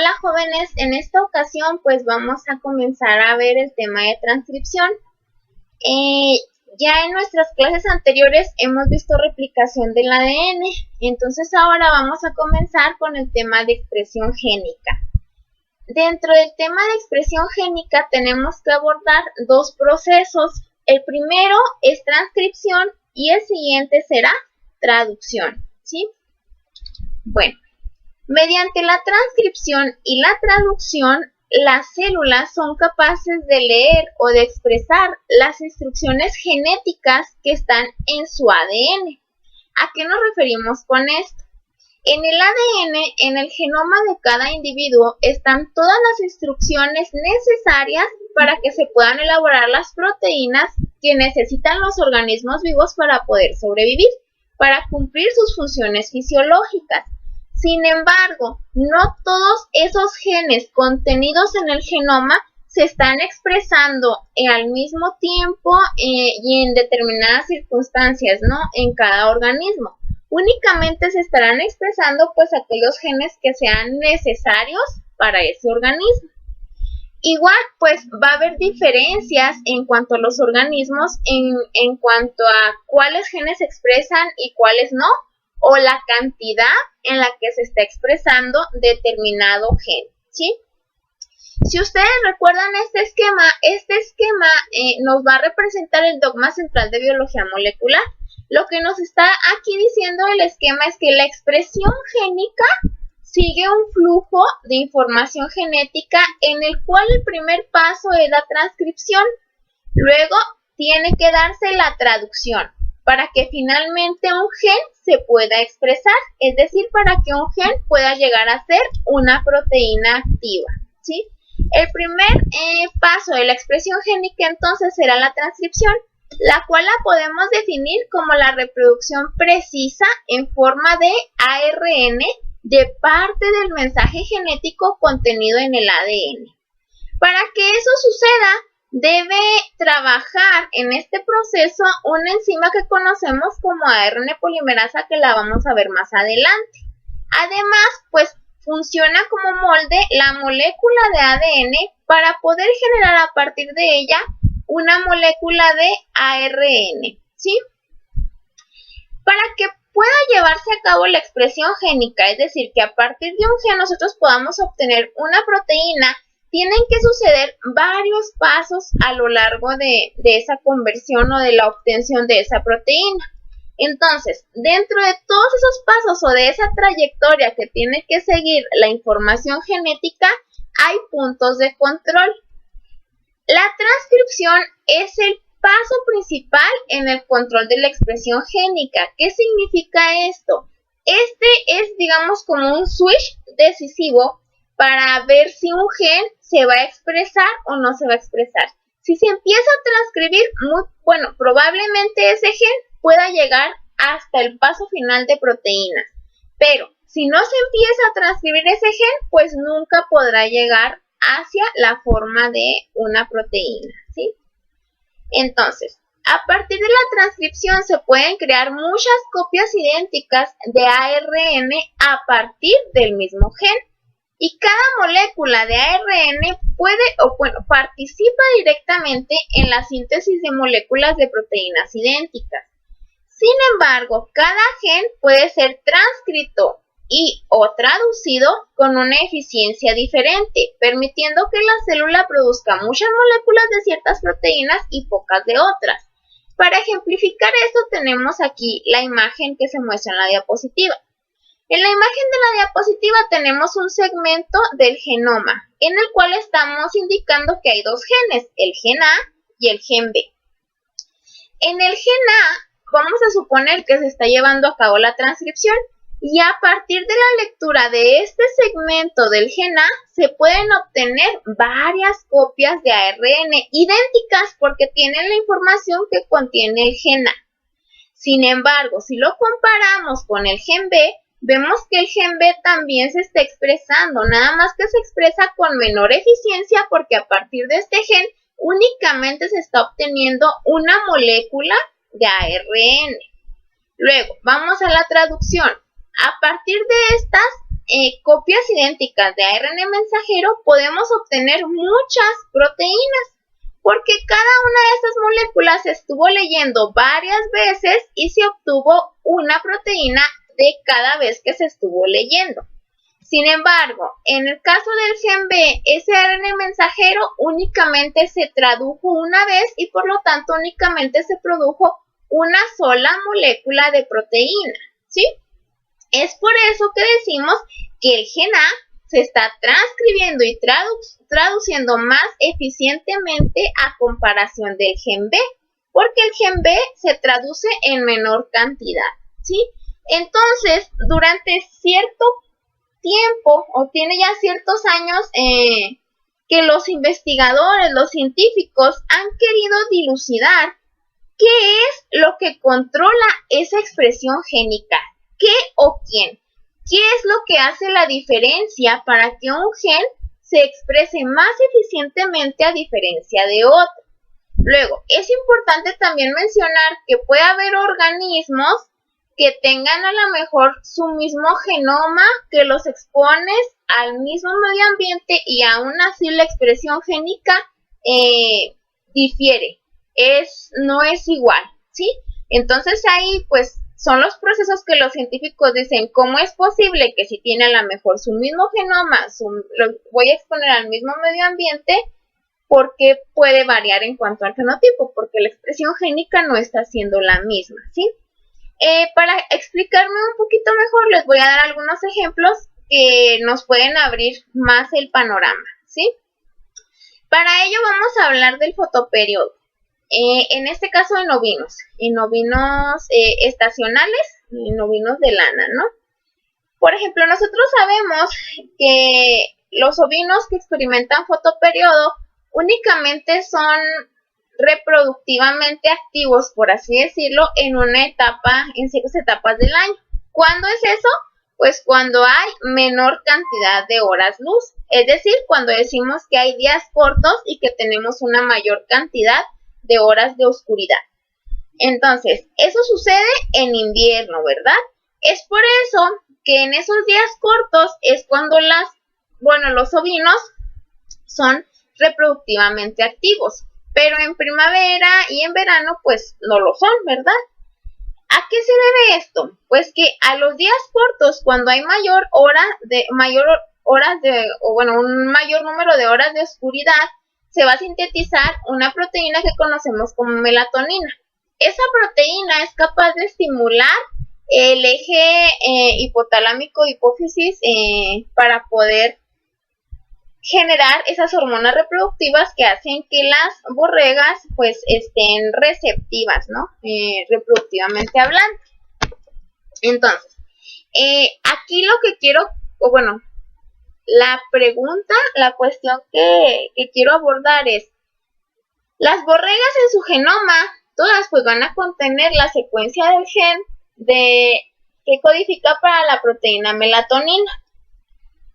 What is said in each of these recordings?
Hola jóvenes, en esta ocasión pues vamos a comenzar a ver el tema de transcripción. Ya en nuestras clases anteriores hemos visto replicación del ADN, entonces ahora vamos a comenzar con el tema de expresión génica. Dentro del tema de expresión génica tenemos que abordar dos procesos. El primero es transcripción y el siguiente será traducción, ¿sí? Bueno, mediante la transcripción y la traducción, las células son capaces de leer o de expresar las instrucciones genéticas que están en su ADN. ¿A qué nos referimos con esto? En el ADN, en el genoma de cada individuo, están todas las instrucciones necesarias para que se puedan elaborar las proteínas que necesitan los organismos vivos para poder sobrevivir, para cumplir sus funciones fisiológicas. Sin embargo, no todos esos genes contenidos en el genoma se están expresando al mismo tiempo y en determinadas circunstancias, ¿no? En cada organismo. Únicamente se estarán expresando pues aquellos genes que sean necesarios para ese organismo. Igual pues va a haber diferencias en cuanto a los organismos, en cuanto a cuáles genes se expresan y cuáles no, o la cantidad en la que se está expresando determinado gen, ¿sí? Si ustedes recuerdan este esquema nos va a representar el dogma central de biología molecular. Lo que nos está aquí diciendo el esquema es que la expresión génica sigue un flujo de información genética en el cual el primer paso es la transcripción. Luego tiene que darse la traducción para que finalmente un gen se pueda expresar, es decir, para que un gen pueda llegar a ser una proteína activa, ¿sí? El primer paso de la expresión génica entonces será la transcripción, la cual la podemos definir como la reproducción precisa en forma de ARN de parte del mensaje genético contenido en el ADN. Para que eso suceda, debe trabajar en este proceso una enzima que conocemos como ARN polimerasa, que la vamos a ver más adelante. Además, pues funciona como molde la molécula de ADN para poder generar a partir de ella una molécula de ARN, ¿sí? Para que pueda llevarse a cabo la expresión génica, es decir, que a partir de un gen nosotros podamos obtener una proteína, tienen que suceder varios pasos a lo largo de esa conversión o de la obtención de esa proteína. Entonces, dentro de todos esos pasos o de esa trayectoria que tiene que seguir la información genética, hay puntos de control. La transcripción es el paso principal en el control de la expresión génica. ¿Qué significa esto? Este es, digamos, como un switch decisivo para ver si un gen se va a expresar o no se va a expresar. Si se empieza a transcribir, probablemente ese gen pueda llegar hasta el paso final de proteínas. Pero si no se empieza a transcribir ese gen, pues nunca podrá llegar hacia la forma de una proteína, ¿sí? Entonces, a partir de la transcripción se pueden crear muchas copias idénticas de ARN a partir del mismo gen. Y cada molécula de ARN participa directamente en la síntesis de moléculas de proteínas idénticas. Sin embargo, cada gen puede ser transcrito o traducido con una eficiencia diferente, permitiendo que la célula produzca muchas moléculas de ciertas proteínas y pocas de otras. Para ejemplificar esto tenemos aquí la imagen que se muestra en la diapositiva. En la imagen de la diapositiva tenemos un segmento del genoma, en el cual estamos indicando que hay dos genes, el gen A y el gen B. En el gen A vamos a suponer que se está llevando a cabo la transcripción y a partir de la lectura de este segmento del gen A se pueden obtener varias copias de ARN idénticas porque tienen la información que contiene el gen A. Sin embargo, si lo comparamos con el gen B, vemos que el gen B también se está expresando, nada más que se expresa con menor eficiencia porque a partir de este gen únicamente se está obteniendo una molécula de ARN. Luego, vamos a la traducción. A partir de estas copias idénticas de ARN mensajero, podemos obtener muchas proteínas, porque cada una de estas moléculas se estuvo leyendo varias veces y se obtuvo una proteína de cada vez que se estuvo leyendo. Sin embargo, en el caso del gen B, ese ARN mensajero únicamente se tradujo una vez y por lo tanto únicamente se produjo una sola molécula de proteína, ¿sí? Es por eso que decimos que el gen A se está transcribiendo y traduciendo más eficientemente a comparación del gen B, porque el gen B se traduce en menor cantidad, ¿sí? Entonces, durante cierto tiempo, o tiene ya ciertos años, que los investigadores, los científicos, han querido dilucidar qué es lo que controla esa expresión génica, qué o quién. ¿Qué es lo que hace la diferencia para que un gen se exprese más eficientemente a diferencia de otro? Luego, es importante también mencionar que puede haber organismos que tengan a lo mejor su mismo genoma, que los expones al mismo medio ambiente y aún así la expresión génica difiere, no es igual, ¿sí? Entonces ahí pues son los procesos que los científicos dicen, ¿cómo es posible que si tiene a lo mejor su mismo genoma, lo voy a exponer al mismo medio ambiente? Porque puede variar en cuanto al fenotipo, porque la expresión génica no está siendo la misma, ¿sí? Para explicarme un poquito mejor, les voy a dar algunos ejemplos que nos pueden abrir más el panorama, ¿sí? Para ello vamos a hablar del fotoperiodo. En este caso en ovinos estacionales, en ovinos de lana, ¿no? Por ejemplo, nosotros sabemos que los ovinos que experimentan fotoperiodo únicamente son reproductivamente activos, por así decirlo, en ciertas etapas del año. ¿Cuándo es eso? Pues cuando hay menor cantidad de horas luz, es decir, cuando decimos que hay días cortos y que tenemos una mayor cantidad de horas de oscuridad. Entonces, eso sucede en invierno, ¿verdad? Es por eso que en esos días cortos es cuando los ovinos son reproductivamente activos, pero en primavera y en verano pues no lo son, ¿verdad? ¿A qué se debe esto? Pues que a los días cortos, cuando hay un mayor número de horas de oscuridad, se va a sintetizar una proteína que conocemos como melatonina. Esa proteína es capaz de estimular el eje hipotalámico-hipófisis para poder generar esas hormonas reproductivas que hacen que las borregas pues estén receptivas, ¿no? Reproductivamente hablando. Entonces, aquí lo que quiero, la cuestión que quiero abordar es, las borregas en su genoma, todas pues van a contener la secuencia del gen que codifica para la proteína melatonina.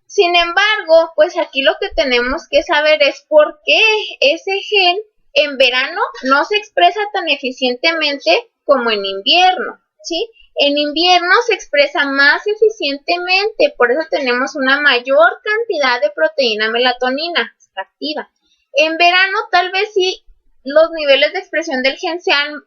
Sin embargo, pues aquí lo que tenemos que saber es por qué ese gen en verano no se expresa tan eficientemente como en invierno, ¿sí? En invierno se expresa más eficientemente, por eso tenemos una mayor cantidad de proteína melatonina activa. En verano tal vez sí los niveles de expresión del gen sean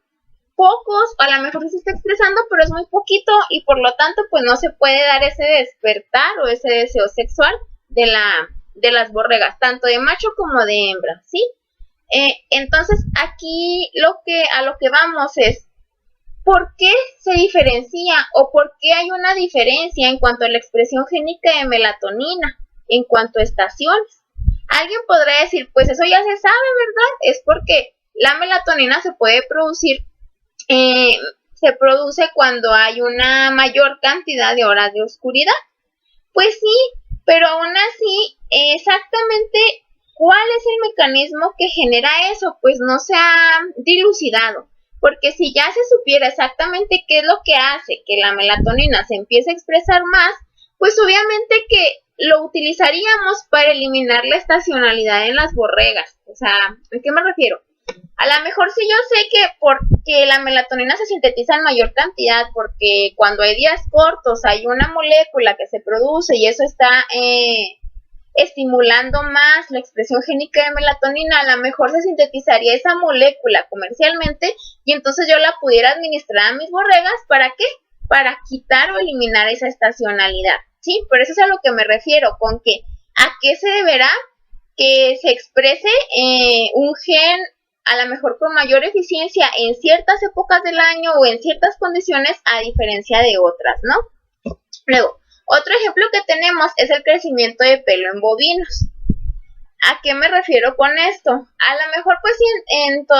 pocos, a lo mejor se está expresando, pero es muy poquito y por lo tanto pues no se puede dar ese despertar o ese deseo sexual de las borregas, tanto de macho como de hembra, ¿sí? Entonces aquí a lo que vamos es, ¿por qué se diferencia o por qué hay una diferencia en cuanto a la expresión génica de melatonina en cuanto a estaciones? Alguien podrá decir, pues eso ya se sabe, ¿verdad? Es porque la melatonina se produce cuando hay una mayor cantidad de horas de oscuridad. Pues sí, pero aún así, exactamente cuál es el mecanismo que genera eso, pues no se ha dilucidado. Porque si ya se supiera exactamente qué es lo que hace que la melatonina se empiece a expresar más, pues obviamente que lo utilizaríamos para eliminar la estacionalidad en las borregas. O sea, ¿a qué me refiero? A lo mejor sí yo sé que porque la melatonina se sintetiza en mayor cantidad, porque cuando hay días cortos hay una molécula que se produce y eso está estimulando más la expresión génica de melatonina, a lo mejor se sintetizaría esa molécula comercialmente y entonces yo la pudiera administrar a mis borregas. ¿Para qué? Para quitar o eliminar esa estacionalidad, ¿sí? Por eso es a lo que me refiero, con que a qué se deberá que se exprese un gen a lo mejor con mayor eficiencia en ciertas épocas del año o en ciertas condiciones a diferencia de otras, ¿no? Luego, otro ejemplo que tenemos es el crecimiento de pelo en bovinos. ¿A qué me refiero con esto? A lo mejor pues en todo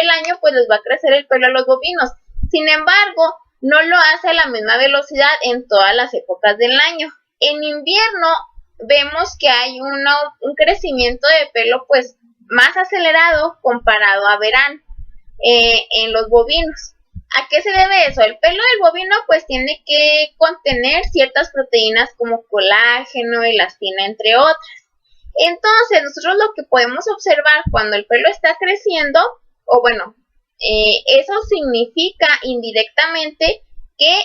el año pues les va a crecer el pelo a los bovinos. Sin embargo, no lo hace a la misma velocidad en todas las épocas del año. En invierno vemos que hay un crecimiento de pelo pues más acelerado comparado a verano en los bovinos. ¿A qué se debe eso? El pelo del bovino pues tiene que contener ciertas proteínas como colágeno, elastina, entre otras. Entonces nosotros lo que podemos observar cuando el pelo está creciendo, o bueno, eso significa indirectamente que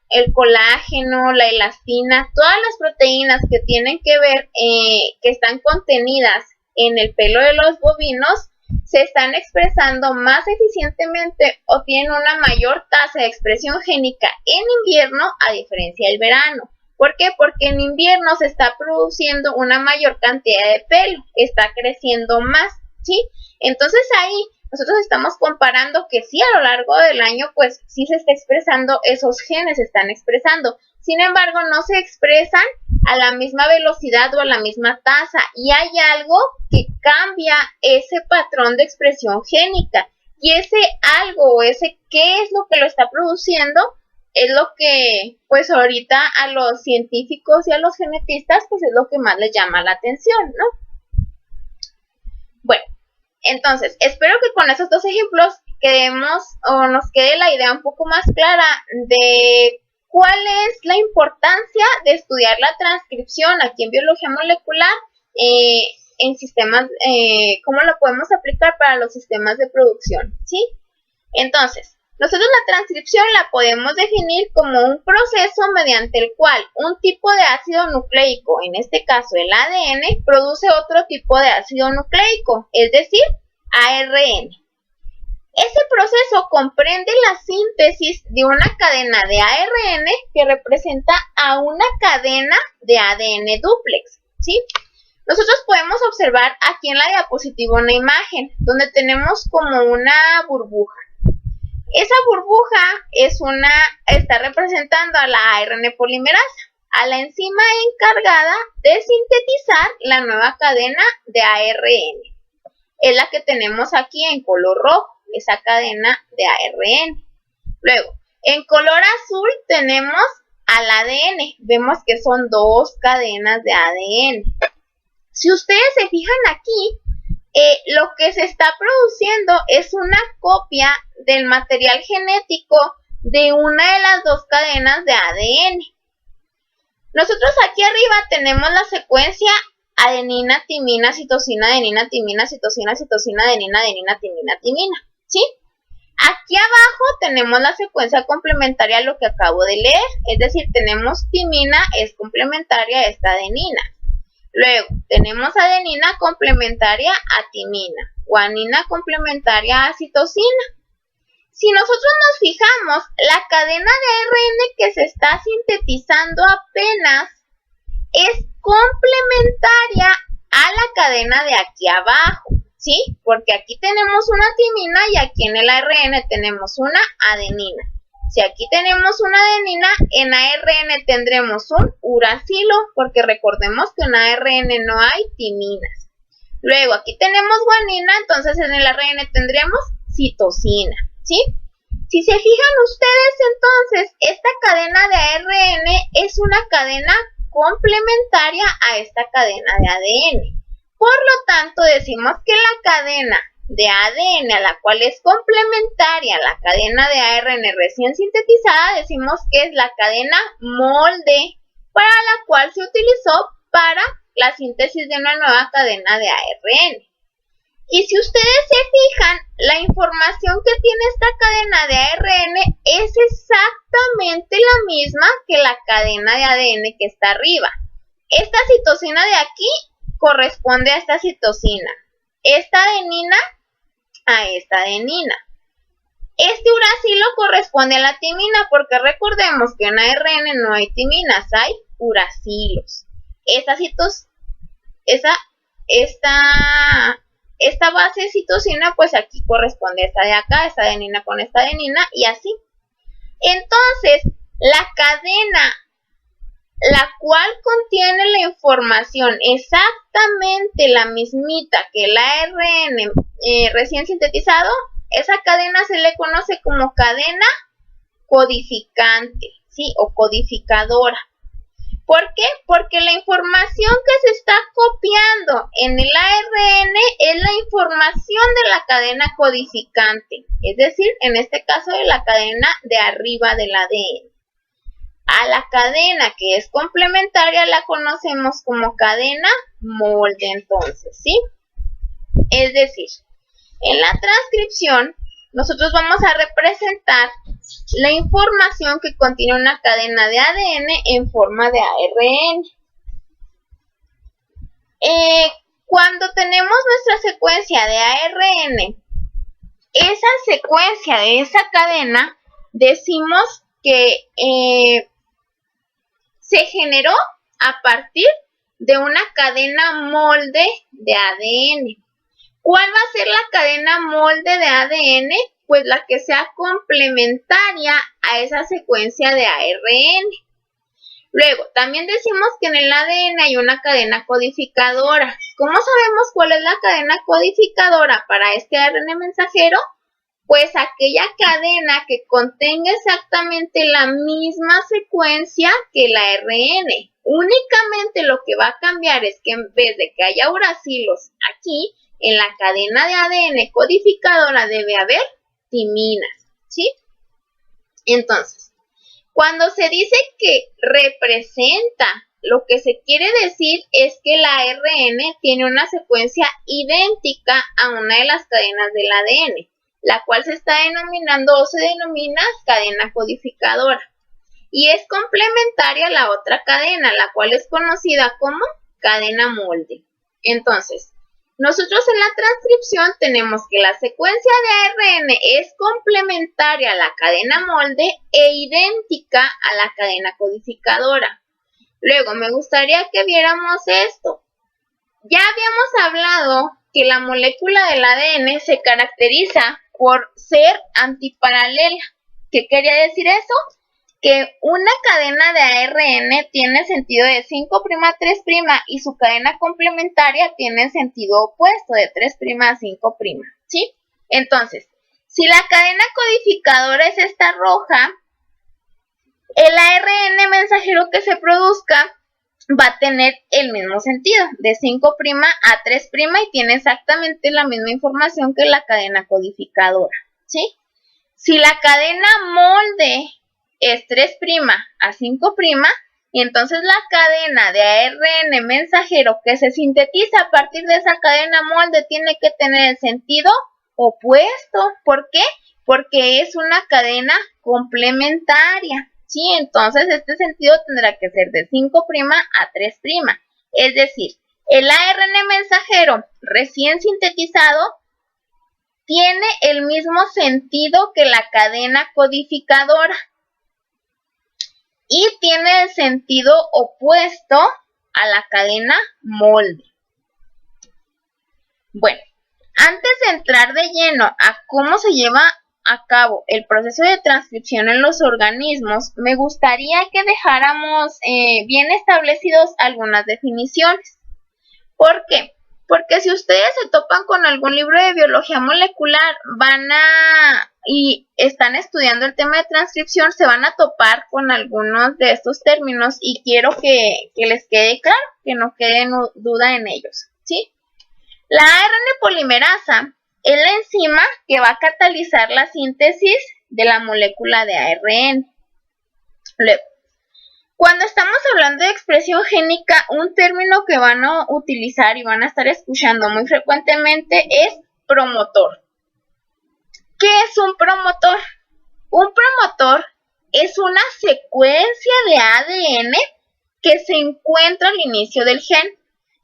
el colágeno, la elastina, todas las proteínas que tienen que ver, que están contenidas en el pelo de los bovinos, se están expresando más eficientemente o tienen una mayor tasa de expresión génica en invierno a diferencia del verano. ¿Por qué? Porque en invierno se está produciendo una mayor cantidad de pelo, está creciendo más, ¿sí? Entonces ahí nosotros estamos comparando que sí, a lo largo del año, pues sí se está expresando, esos genes se están expresando. Sin embargo, no se expresan a la misma velocidad o a la misma tasa. Y hay algo que cambia ese patrón de expresión génica. Y ese algo o ese qué es lo que lo está produciendo es lo que, pues ahorita a los científicos y a los genetistas, pues es lo que más les llama la atención, ¿no? Bueno. Entonces, espero que con esos dos ejemplos quedemos o nos quede la idea un poco más clara de cuál es la importancia de estudiar la transcripción aquí en biología molecular en sistemas, cómo lo podemos aplicar para los sistemas de producción, ¿sí? Entonces, nosotros la transcripción la podemos definir como un proceso mediante el cual un tipo de ácido nucleico, en este caso el ADN, produce otro tipo de ácido nucleico, es decir, ARN. Ese proceso comprende la síntesis de una cadena de ARN que representa a una cadena de ADN dúplex, ¿sí? Nosotros podemos observar aquí en la diapositiva una imagen donde tenemos como una burbuja. Esa burbuja está representando a la ARN polimerasa, a la enzima encargada de sintetizar la nueva cadena de ARN. Es la que tenemos aquí en color rojo, esa cadena de ARN. Luego, en color azul tenemos al ADN. Vemos que son dos cadenas de ADN. Si ustedes se fijan aquí, lo que se está produciendo es una copia del material genético de una de las dos cadenas de ADN. Nosotros aquí arriba tenemos la secuencia adenina, timina, citosina, adenina, timina, citosina, citosina, adenina, adenina, timina, timina, ¿sí? Aquí abajo tenemos la secuencia complementaria a lo que acabo de leer, es decir, tenemos timina, es complementaria a esta adenina. Luego, tenemos adenina complementaria a timina, guanina complementaria a citosina. Si nosotros nos fijamos, la cadena de ARN que se está sintetizando apenas es complementaria a la cadena de aquí abajo, ¿sí? Porque aquí tenemos una timina y aquí en el ARN tenemos una adenina. Si aquí tenemos una adenina, en ARN tendremos un uracilo, porque recordemos que en ARN no hay timinas. Luego aquí tenemos guanina, entonces en el ARN tendremos citosina, ¿sí? Si se fijan ustedes, entonces, esta cadena de ARN es una cadena complementaria a esta cadena de ADN. Por lo tanto, decimos que la cadena de ADN, a la cual es complementaria a la cadena de ARN recién sintetizada, decimos que es la cadena molde, para la cual se utilizó para la síntesis de una nueva cadena de ARN. Y si ustedes se fijan, la información que tiene esta cadena de ARN es exactamente la misma que la cadena de ADN que está arriba. Esta citosina de aquí corresponde a esta citosina. Esta adenina a esta adenina. Este uracilo corresponde a la timina, porque recordemos que en ARN no hay timinas, hay uracilos. Esta base de citosina, pues aquí corresponde a esta de acá, esta adenina con esta adenina y así. Entonces, la cadena, la cual contiene la información exactamente la mismita que el ARN recién sintetizado, esa cadena se le conoce como cadena codificante, ¿sí? O codificadora. ¿Por qué? Porque la información que se está copiando en el ARN es la información de la cadena codificante, es decir, en este caso de la cadena de arriba del ADN. A la cadena que es complementaria la conocemos como cadena molde, entonces, ¿sí? Es decir, en la transcripción nosotros vamos a representar la información que contiene una cadena de ADN en forma de ARN. Cuando tenemos nuestra secuencia de ARN, esa secuencia de esa cadena decimos que se generó a partir de una cadena molde de ADN. ¿Cuál va a ser la cadena molde de ADN? Pues la que sea complementaria a esa secuencia de ARN. Luego, también decimos que en el ADN hay una cadena codificadora. ¿Cómo sabemos cuál es la cadena codificadora para este ARN mensajero? Pues aquella cadena que contenga exactamente la misma secuencia que el ARN. Únicamente lo que va a cambiar es que en vez de que haya uracilos aquí, en la cadena de ADN codificadora debe haber timinas, ¿sí? Entonces, cuando se dice que representa, lo que se quiere decir es que el ARN tiene una secuencia idéntica a una de las cadenas del ADN, la cual se está denominando o se denomina cadena codificadora. Y es complementaria a la otra cadena, la cual es conocida como cadena molde. Entonces, nosotros en la transcripción tenemos que la secuencia de ARN es complementaria a la cadena molde e idéntica a la cadena codificadora. Luego, me gustaría que viéramos esto. Ya habíamos hablado que la molécula del ADN se caracteriza por ser antiparalela. ¿Qué quería decir eso? Que una cadena de ARN tiene sentido de 5' a 3' y su cadena complementaria tiene sentido opuesto de 3' a 5', ¿sí? Entonces, si la cadena codificadora es esta roja, el ARN mensajero que se produzca va a tener el mismo sentido, de 5' a 3' y tiene exactamente la misma información que la cadena codificadora, ¿sí? Si la cadena molde es 3' a 5', y entonces la cadena de ARN mensajero que se sintetiza a partir de esa cadena molde tiene que tener el sentido opuesto. ¿Por qué? Porque es una cadena complementaria, ¿sí? Entonces este sentido tendrá que ser de 5' a 3'. Es decir, el ARN mensajero recién sintetizado tiene el mismo sentido que la cadena codificadora y tiene el sentido opuesto a la cadena molde. Bueno, antes de entrar de lleno a cómo se lleva a cabo el proceso de transcripción en los organismos, me gustaría que dejáramos bien establecidos algunas definiciones. ¿Por qué? Porque si ustedes se topan con algún libro de biología molecular, y están estudiando el tema de transcripción, se van a topar con algunos de estos términos y quiero que les quede claro, que no quede duda en ellos, ¿sí? La ARN polimerasa es la enzima que va a catalizar la síntesis de la molécula de ARN. Luego, Cuando estamos hablando de expresión génica, un término que van a utilizar y van a estar escuchando muy frecuentemente es promotor. ¿Qué es un promotor? Un promotor es una secuencia de ADN que se encuentra al inicio del gen.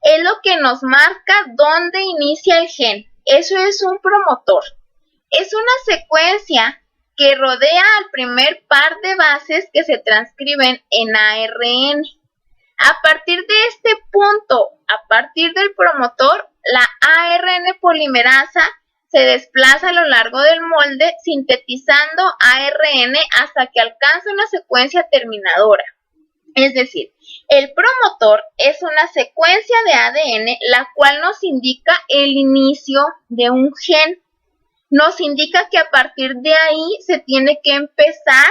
Es lo que nos marca dónde inicia el gen. Eso es un promotor. Es una secuencia que rodea al primer par de bases que se transcriben en ARN. A partir de este punto, a partir del promotor, la ARN polimerasa se desplaza a lo largo del molde sintetizando ARN hasta que alcanza una secuencia terminadora. Es decir, el promotor es una secuencia de ADN la cual nos indica el inicio de un gen. Nos indica que a partir de ahí se tiene que empezar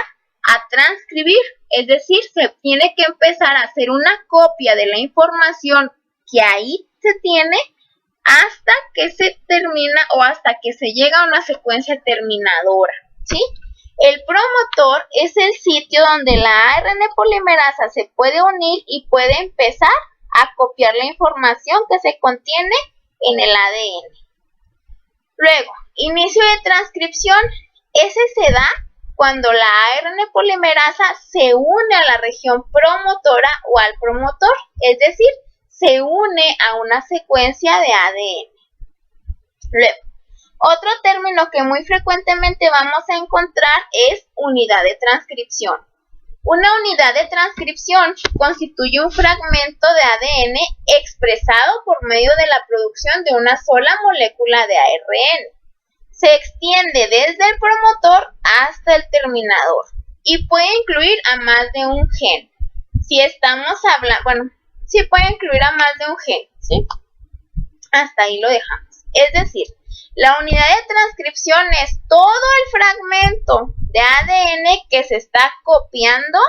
a transcribir, es decir, se tiene que empezar a hacer una copia de la información que ahí se tiene hasta que se termina o hasta que se llega a una secuencia terminadora, ¿sí? El promotor es el sitio donde la ARN polimerasa se puede unir y puede empezar a copiar la información que se contiene en el ADN. Luego, inicio de transcripción. Ese se da cuando la ARN polimerasa se une a la región promotora o al promotor, es decir, se une a una secuencia de ADN. Luego, otro término que muy frecuentemente vamos a encontrar es unidad de transcripción. Una unidad de transcripción constituye un fragmento de ADN expresado por medio de la producción de una sola molécula de ARN. Se extiende desde el promotor hasta el terminador y puede incluir a más de un gen. Si estamos hablando, sí puede incluir a más de un gen, ¿sí? Hasta ahí lo dejamos. Es decir, la unidad de transcripción es todo el fragmento de ADN que se está copiando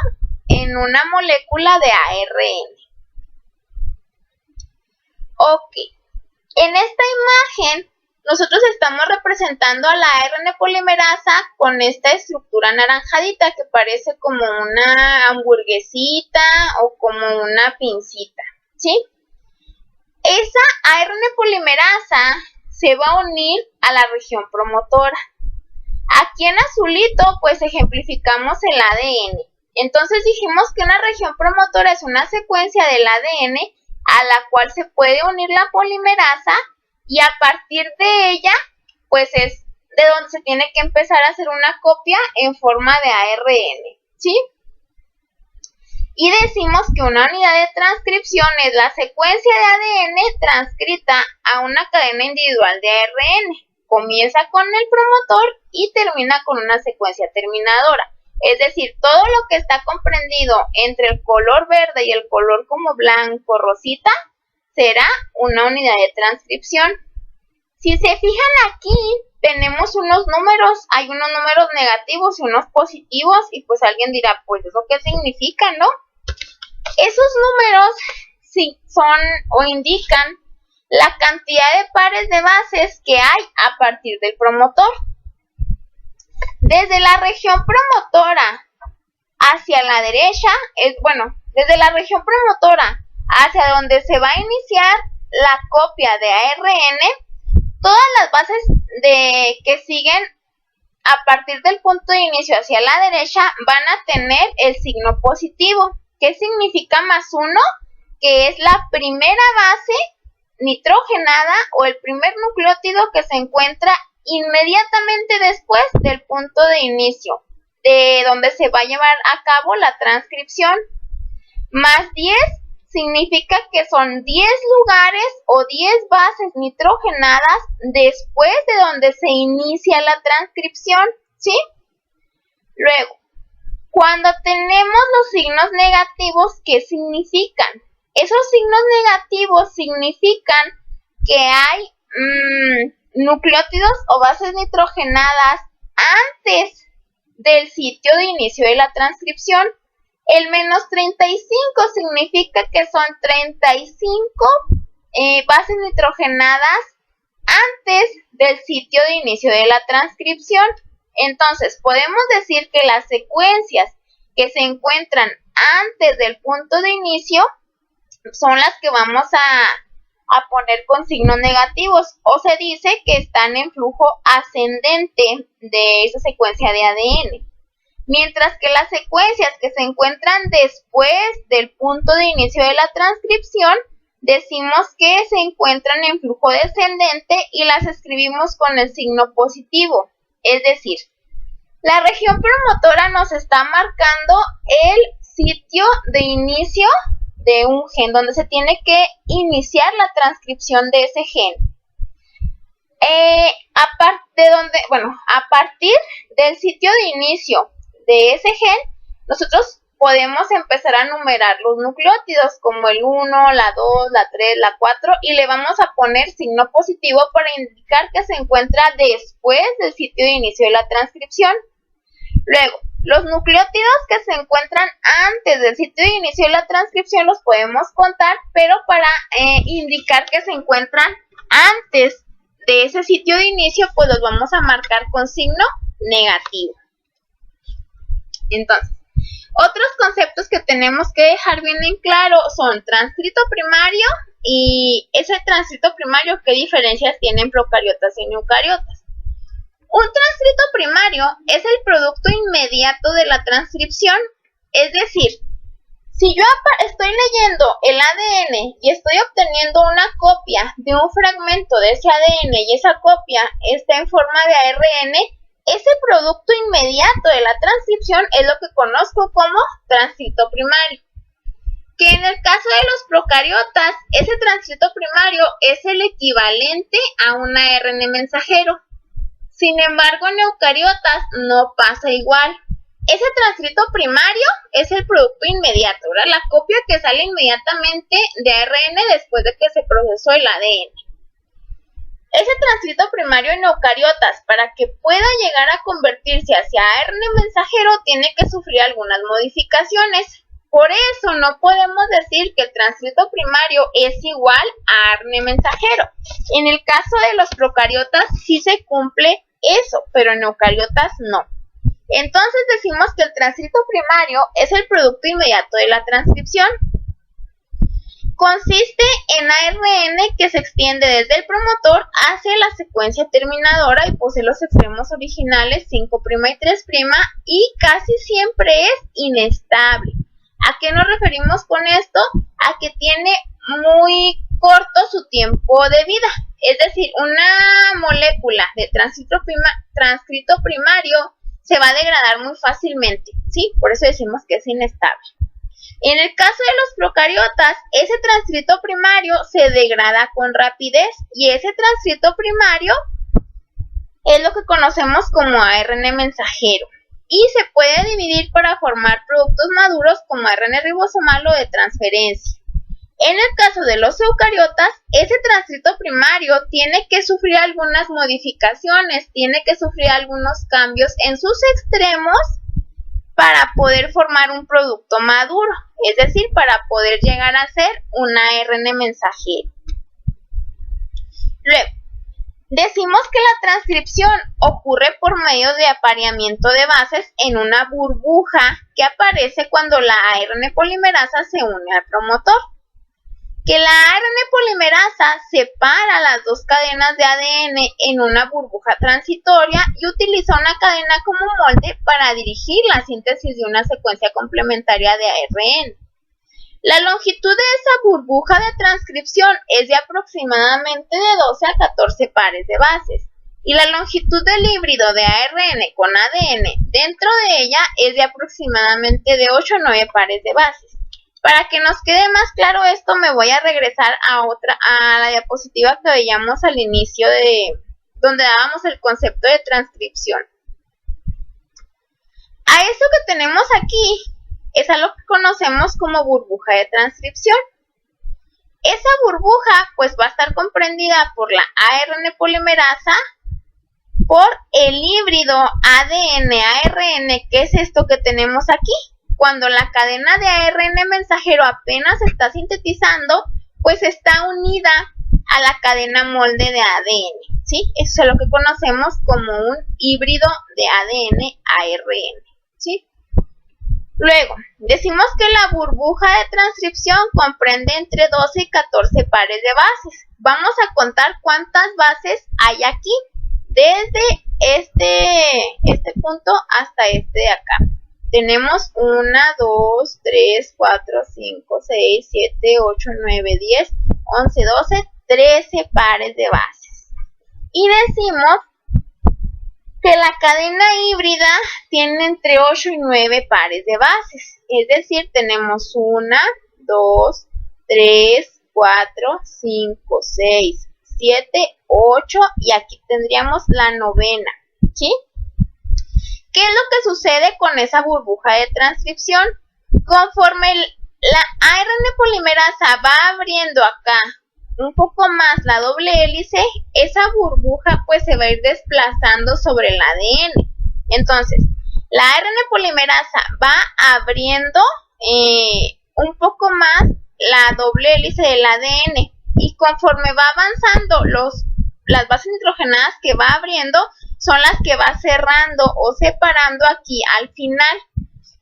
en una molécula de ARN. Ok, en esta imagen nosotros estamos representando a la ARN polimerasa con esta estructura anaranjadita que parece como una hamburguesita o como una pincita, ¿sí? Esa ARN polimerasa se va a unir a la región promotora. Aquí en azulito pues ejemplificamos el ADN. Entonces dijimos que una región promotora es una secuencia del ADN a la cual se puede unir la polimerasa y a partir de ella pues es de donde se tiene que empezar a hacer una copia en forma de ARN, ¿sí? Y decimos que una unidad de transcripción es la secuencia de ADN transcrita a una cadena individual de ARN. Comienza con el promotor y termina con una secuencia terminadora. Es decir, todo lo que está comprendido entre el color verde y el color como blanco, rosita, será una unidad de transcripción. Si se fijan aquí, tenemos unos números, hay unos números negativos y unos positivos, y pues alguien dirá, pues ¿eso qué significa, no? Esos números sí son o indican la cantidad de pares de bases que hay a partir del promotor. Desde la región promotora hacia la derecha, desde la región promotora hacia donde se va a iniciar la copia de ARN, todas las bases que siguen a partir del punto de inicio hacia la derecha van a tener el signo positivo. ¿Qué significa +1? Que es la primera base nitrogenada o el primer nucleótido que se encuentra inmediatamente después del punto de inicio, de donde se va a llevar a cabo la transcripción. +10 significa que son 10 lugares o 10 bases nitrogenadas después de donde se inicia la transcripción, ¿sí? Luego, cuando tenemos los signos negativos, ¿qué significan? Esos signos negativos significan que hay nucleótidos o bases nitrogenadas antes del sitio de inicio de la transcripción. El -35 significa que son 35 bases nitrogenadas antes del sitio de inicio de la transcripción. Entonces, podemos decir que las secuencias que se encuentran antes del punto de inicio son las que vamos a poner con signos negativos, o se dice que están en flujo ascendente de esa secuencia de ADN. Mientras que las secuencias que se encuentran después del punto de inicio de la transcripción, decimos que se encuentran en flujo descendente y las escribimos con el signo positivo. Es decir, la región promotora nos está marcando el sitio de inicio de un gen, donde se tiene que iniciar la transcripción de ese gen. A partir del sitio de inicio de ese gen, nosotros podemos empezar a numerar los nucleótidos como el 1, la 2, la 3, la 4 y le vamos a poner signo positivo para indicar que se encuentra después del sitio de inicio de la transcripción. Luego, los nucleótidos que se encuentran antes del sitio de inicio de la transcripción los podemos contar, pero para indicar que se encuentran antes de ese sitio de inicio, pues los vamos a marcar con signo negativo. Entonces, otros conceptos que tenemos que dejar bien en claro son transcrito primario y ese transcrito primario, ¿qué diferencias tienen procariotas y eucariotas? Un transcrito primario es el producto inmediato de la transcripción, es decir, si yo estoy leyendo el ADN y estoy obteniendo una copia de un fragmento de ese ADN y esa copia está en forma de ARN, ese producto inmediato de la transcripción es lo que conozco como transcrito primario. Que en el caso de los procariotas, ese transcrito primario es el equivalente a un ARN mensajero. Sin embargo, en eucariotas no pasa igual. Ese transcrito primario es el producto inmediato, ¿verdad? La copia que sale inmediatamente de ARN después de que se procesó el ADN. Ese transcrito primario en eucariotas, para que pueda llegar a convertirse hacia ARN mensajero, tiene que sufrir algunas modificaciones. Por eso no podemos decir que el transcrito primario es igual a ARN mensajero. En el caso de los procariotas sí se cumple eso, pero en eucariotas no. Entonces decimos que el transcrito primario es el producto inmediato de la transcripción. Consiste en ARN que se extiende desde el promotor hacia la secuencia terminadora y posee los extremos originales 5' y 3' y casi siempre es inestable. ¿A qué nos referimos con esto? A que tiene muy corto su tiempo de vida. Es decir, una molécula de transcrito primario se va a degradar muy fácilmente, ¿sí? Por eso decimos que es inestable. En el caso de los procariotas, ese transcrito primario se degrada con rapidez y ese transcrito primario es lo que conocemos como ARN mensajero y se puede dividir para formar productos maduros como ARN ribosomal o de transferencia. En el caso de los eucariotas, ese transcrito primario tiene que sufrir algunas modificaciones, tiene que sufrir algunos cambios en sus extremos para poder formar un producto maduro, es decir, para poder llegar a ser un ARN mensajero. Luego, decimos que la transcripción ocurre por medio de apareamiento de bases en una burbuja que aparece cuando la ARN polimerasa se une al promotor. Que la ARN polimerasa separa las dos cadenas de ADN en una burbuja transitoria y utiliza una cadena como molde para dirigir la síntesis de una secuencia complementaria de ARN. La longitud de esa burbuja de transcripción es de aproximadamente de 12 a 14 pares de bases y la longitud del híbrido de ARN con ADN dentro de ella es de aproximadamente de 8 a 9 pares de bases. Para que nos quede más claro esto, me voy a regresar a la diapositiva que veíamos al inicio donde dábamos el concepto de transcripción. A esto que tenemos aquí es a lo que conocemos como burbuja de transcripción. Esa burbuja pues va a estar comprendida por la ARN polimerasa, por el híbrido ADN-ARN, que es esto que tenemos aquí. Cuando la cadena de ARN mensajero apenas está sintetizando, pues está unida a la cadena molde de ADN, ¿sí? Eso es lo que conocemos como un híbrido de ADN-ARN, ¿sí? Luego, decimos que la burbuja de transcripción comprende entre 12 y 14 pares de bases. Vamos a contar cuántas bases hay aquí, desde este punto hasta este de acá. Tenemos 1, 2, 3, 4, 5, 6, 7, 8, 9, 10, 11, 12, 13 pares de bases. Y decimos que la cadena híbrida tiene entre 8 y 9 pares de bases. Es decir, tenemos 1, 2, 3, 4, 5, 6, 7, 8 y aquí tendríamos la novena, ¿sí? ¿Qué es lo que sucede con esa burbuja de transcripción? Conforme la ARN polimerasa va abriendo acá un poco más la doble hélice, esa burbuja pues se va a ir desplazando sobre el ADN. Entonces, la ARN polimerasa va abriendo un poco más la doble hélice del ADN y conforme va avanzando las bases nitrogenadas que va abriendo son las que va cerrando o separando aquí al final.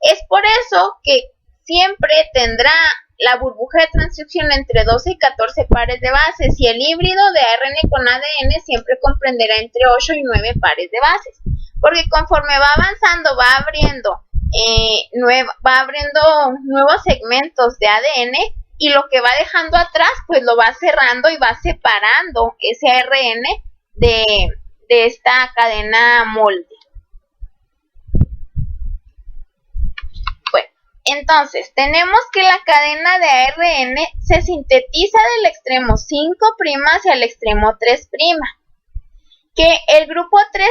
Es por eso que siempre tendrá la burbuja de transcripción entre 12 y 14 pares de bases y el híbrido de ARN con ADN siempre comprenderá entre 8 y 9 pares de bases, porque conforme va avanzando va abriendo nuevos segmentos de ADN y lo que va dejando atrás pues lo va cerrando y va separando ese ARN de esta cadena molde. Entonces, tenemos que la cadena de ARN se sintetiza del extremo 5' hacia el extremo 3', que el grupo 3'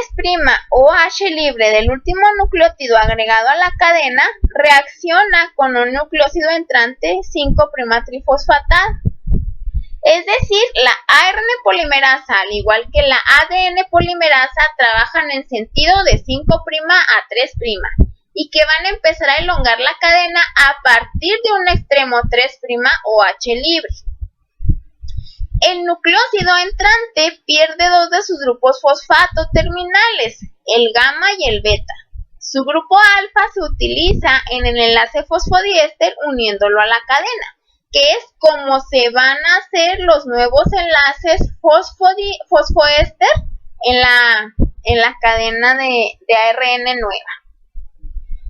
OH libre del último nucleótido agregado a la cadena reacciona con un nucleósido entrante 5' trifosfatado. Es decir, la ARN polimerasa, al igual que la ADN polimerasa, trabajan en sentido de 5' a 3'. Y que van a empezar a elongar la cadena a partir de un extremo 3' OH libre. El nucleósido entrante pierde dos de sus grupos fosfato terminales, el gamma y el beta. Su grupo alfa se utiliza en el enlace fosfodiéster uniéndolo a la cadena, que es como se van a hacer los nuevos enlaces fosfoéster en la cadena de ARN nueva.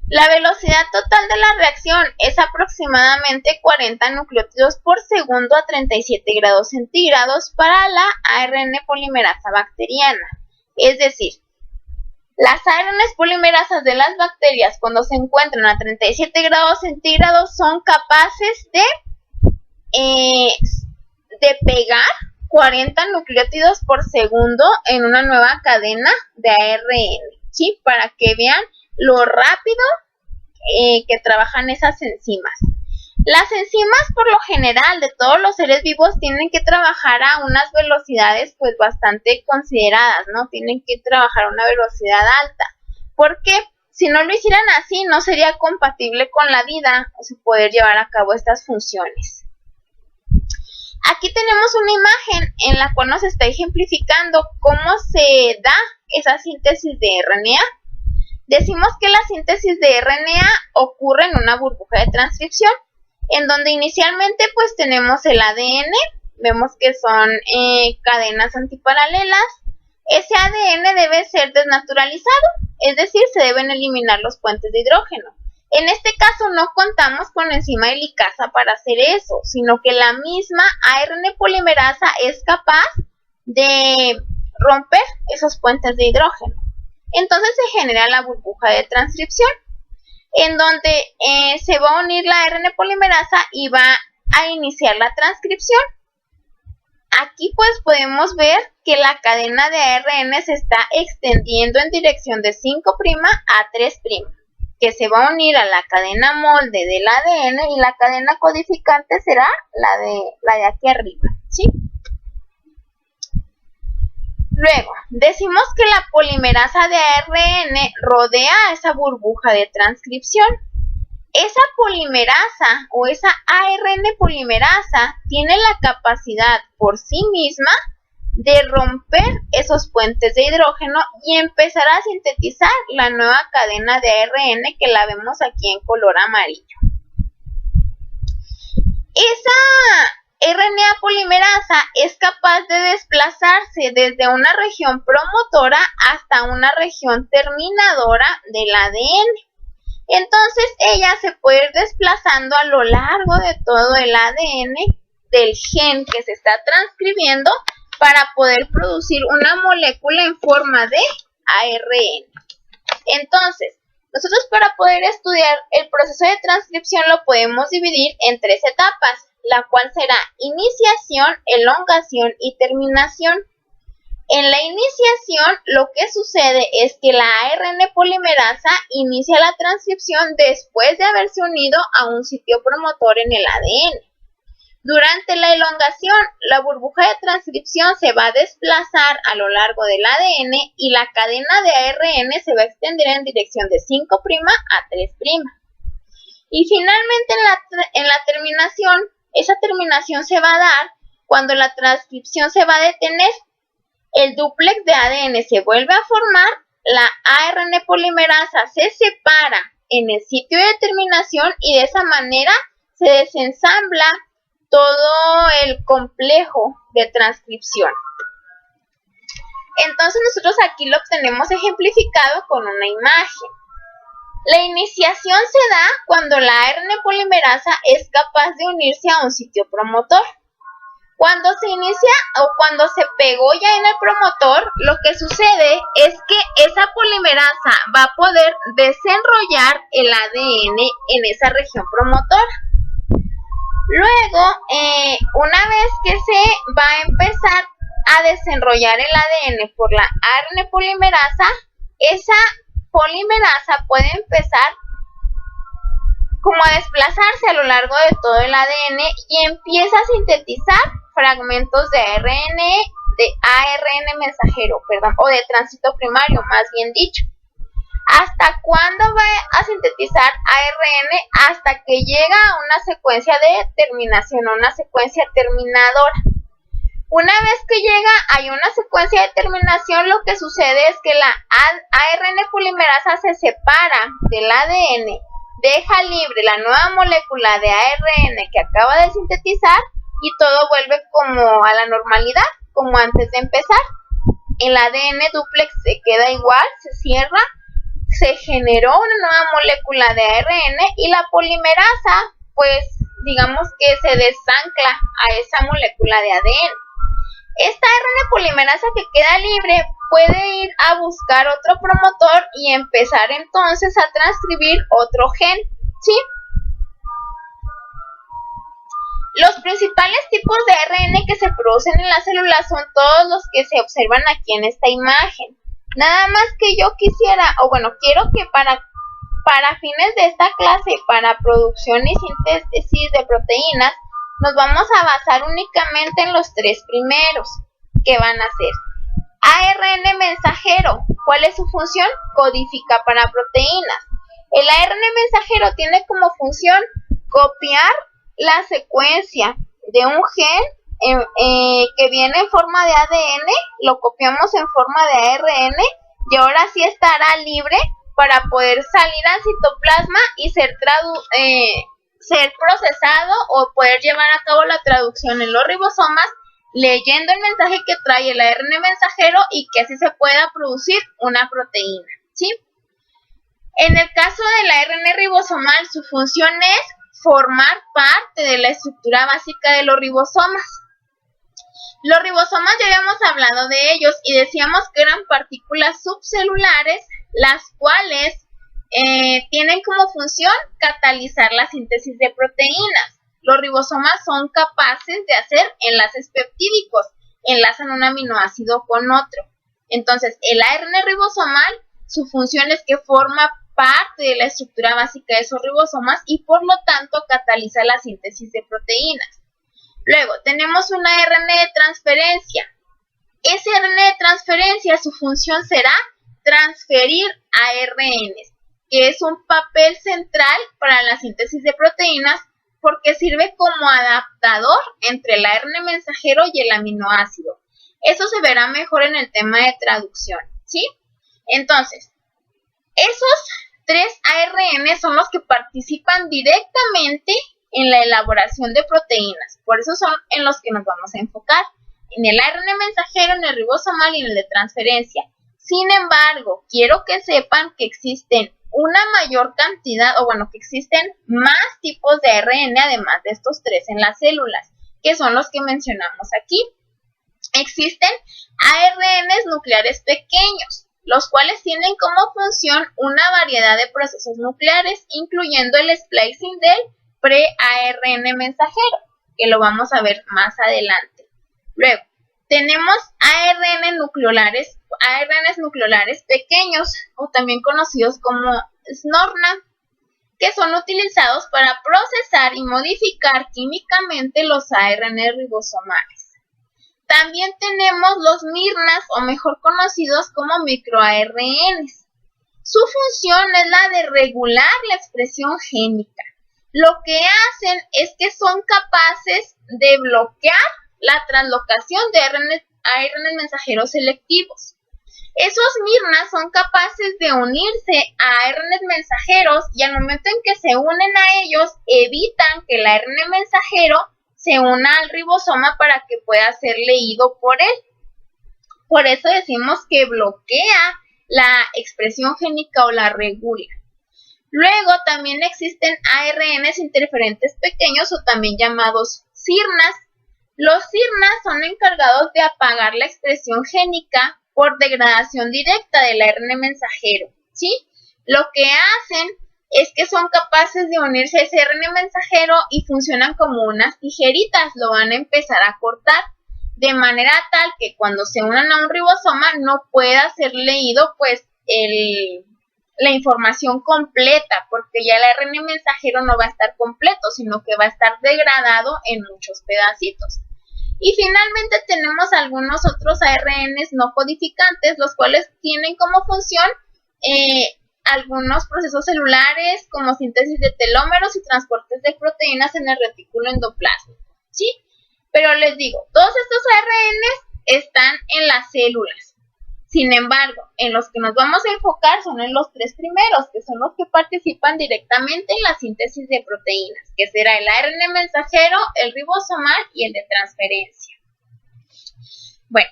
La velocidad total de la reacción es aproximadamente 40 nucleótidos por segundo a 37 grados centígrados para la ARN polimerasa bacteriana. Es decir, las ARN polimerasas de las bacterias cuando se encuentran a 37 grados centígrados son capaces de pegar 40 nucleótidos por segundo en una nueva cadena de ARN, ¿sí? Para que vean lo rápido que trabajan esas enzimas. Las enzimas por lo general de todos los seres vivos tienen que trabajar a unas velocidades pues bastante consideradas, ¿no? Tienen que trabajar a una velocidad alta, porque si no lo hicieran así no sería compatible con la vida o se poder llevar a cabo estas funciones. Aquí tenemos una imagen en la cual nos está ejemplificando cómo se da esa síntesis de RNA. Decimos que la síntesis de RNA ocurre en una burbuja de transcripción, en donde inicialmente pues tenemos el ADN, vemos que son cadenas antiparalelas. Ese ADN debe ser desnaturalizado, es decir, se deben eliminar los puentes de hidrógeno. En este caso no contamos con enzima helicasa para hacer eso, sino que la misma ARN polimerasa es capaz de romper esos puentes de hidrógeno. Entonces se genera la burbuja de transcripción, en donde se va a unir la ARN polimerasa y va a iniciar la transcripción. Aquí pues podemos ver que la cadena de ARN se está extendiendo en dirección de 5' a 3', que se va a unir a la cadena molde del ADN y la cadena codificante será la de aquí arriba, ¿sí? Luego, decimos que la polimerasa de ARN rodea a esa burbuja de transcripción. Esa polimerasa o esa ARN polimerasa tiene la capacidad por sí misma de romper esos puentes de hidrógeno y empezar a sintetizar la nueva cadena de ARN que la vemos aquí en color amarillo. Esa RNA polimerasa es capaz de desplazarse desde una región promotora hasta una región terminadora del ADN. Entonces ella se puede ir desplazando a lo largo de todo el ADN del gen que se está transcribiendo para poder producir una molécula en forma de ARN. Entonces, nosotros para poder estudiar el proceso de transcripción lo podemos dividir en 3 etapas, la cual será iniciación, elongación y terminación. En la iniciación, lo que sucede es que la ARN polimerasa inicia la transcripción después de haberse unido a un sitio promotor en el ADN. Durante la elongación, la burbuja de transcripción se va a desplazar a lo largo del ADN y la cadena de ARN se va a extender en dirección de 5' a 3'. Y finalmente en la terminación, esa terminación se va a dar cuando la transcripción se va a detener. El dúplex de ADN se vuelve a formar, la ARN polimerasa se separa en el sitio de terminación y de esa manera se desensambla todo el complejo de transcripción. Entonces nosotros aquí lo tenemos ejemplificado con una imagen. La iniciación se da cuando la ARN polimerasa es capaz de unirse a un sitio promotor. Cuando se inicia o cuando se pegó ya en el promotor, lo que sucede es que esa polimerasa va a poder desenrollar el ADN en esa región promotora. Luego, una vez que se va a empezar a desenrollar el ADN por la ARN polimerasa, esa polimerasa puede empezar como a desplazarse a lo largo de todo el ADN y empieza a sintetizar fragmentos de ARN mensajero, o de tránsito primario, más bien dicho. ¿Hasta cuándo va a sintetizar ARN? Hasta que llega a una secuencia de terminación, a una secuencia terminadora. Una vez que llega a una secuencia de terminación, lo que sucede es que la ARN polimerasa se separa del ADN, deja libre la nueva molécula de ARN que acaba de sintetizar y todo vuelve como a la normalidad, como antes de empezar. El ADN dúplex se queda igual, se cierra, se generó una nueva molécula de ARN y la polimerasa, pues digamos que se desancla a esa molécula de ADN. Esta ARN polimerasa que queda libre puede ir a buscar otro promotor y empezar entonces a transcribir otro gen, ¿sí? Los principales tipos de ARN que se producen en las células son todos los que se observan aquí en esta imagen. Nada más que yo quisiera, quiero que para fines de esta clase, para producción y síntesis de proteínas, nos vamos a basar únicamente en los 3 primeros, que van a ser ARN mensajero. ¿Cuál es su función? Codifica para proteínas. El ARN mensajero tiene como función copiar la secuencia de un gen que viene en forma de ADN, lo copiamos en forma de ARN y ahora sí estará libre para poder salir al citoplasma y ser procesado o poder llevar a cabo la traducción en los ribosomas, leyendo el mensaje que trae el ARN mensajero y que así se pueda producir una proteína, ¿sí? En el caso del ARN ribosomal, su función es formar parte de la estructura básica de los ribosomas. Los ribosomas ya habíamos hablado de ellos y decíamos que eran partículas subcelulares, las cuales tienen como función catalizar la síntesis de proteínas. Los ribosomas son capaces de hacer enlaces peptídicos, enlazan un aminoácido con otro. Entonces, el ARN ribosomal, su función es que forma parte de la estructura básica de esos ribosomas y por lo tanto cataliza la síntesis de proteínas. Luego tenemos un ARN de transferencia. Ese ARN de transferencia, su función será transferir ARNs, que es un papel central para la síntesis de proteínas porque sirve como adaptador entre el ARN mensajero y el aminoácido. Eso se verá mejor en el tema de traducción, ¿sí? Entonces, esos 3 ARN son los que participan directamente en la elaboración de proteínas. Por eso son en los que nos vamos a enfocar. En el ARN mensajero, en el ribosomal y en el de transferencia. Sin embargo, quiero que sepan que existen una mayor cantidad, que existen más tipos de ARN además de estos 3 en las células, que son los que mencionamos aquí. Existen ARNs nucleares pequeños, los cuales tienen como función una variedad de procesos nucleares, incluyendo el splicing del pre-ARN mensajero, que lo vamos a ver más adelante. Luego, tenemos ARNs nucleolares pequeños, o también conocidos como SNORNA, que son utilizados para procesar y modificar químicamente los ARN ribosomales. También tenemos los miRNAs, o mejor conocidos como microARNs. Su función es la de regular la expresión génica. Lo que hacen es que son capaces de bloquear la translocación de ARN mensajeros selectivos. Esos miRNAs son capaces de unirse a ARN mensajeros y al momento en que se unen a ellos, evitan que el ARN mensajero se una al ribosoma para que pueda ser leído por él. Por eso decimos que bloquea la expresión génica o la regula. Luego también existen ARNs interferentes pequeños o también llamados siRNAs. Los siRNAs son encargados de apagar la expresión génica por degradación directa del ARN mensajero, ¿sí? Lo que hacen es que son capaces de unirse a ese ARN mensajero y funcionan como unas tijeritas, lo van a empezar a cortar, de manera tal que cuando se unan a un ribosoma no pueda ser leído la información completa, porque ya el ARN mensajero no va a estar completo, sino que va a estar degradado en muchos pedacitos. Y finalmente tenemos algunos otros ARNs no codificantes, los cuales tienen como función algunos procesos celulares como síntesis de telómeros y transportes de proteínas en el retículo endoplásmico, ¿sí? Pero les digo, todos estos ARNs están en las células. Sin embargo, en los que nos vamos a enfocar son en los 3 primeros, que son los que participan directamente en la síntesis de proteínas, que será el ARN mensajero, el ribosomal y el de transferencia. Bueno,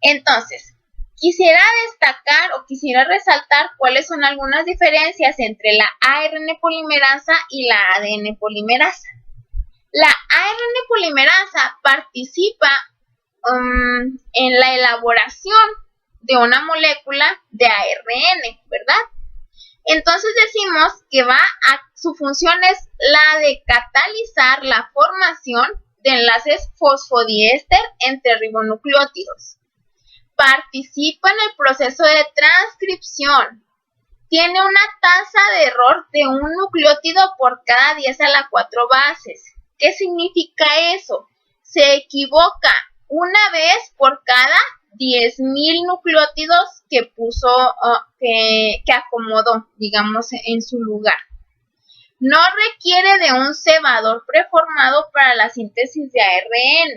entonces, quisiera destacar o quisiera resaltar cuáles son algunas diferencias entre la ARN polimerasa y la ADN polimerasa. La ARN polimerasa participa en la elaboración de una molécula de ARN, ¿verdad? Entonces decimos que su función es la de catalizar la formación de enlaces fosfodiéster entre ribonucleótidos. Participa en el proceso de transcripción. Tiene una tasa de error de un nucleótido por cada 10 a la 4 bases. ¿Qué significa eso? Se equivoca una vez por cada 10.000 nucleótidos que acomodó, digamos, en su lugar. No requiere de un cebador preformado para la síntesis de ARN,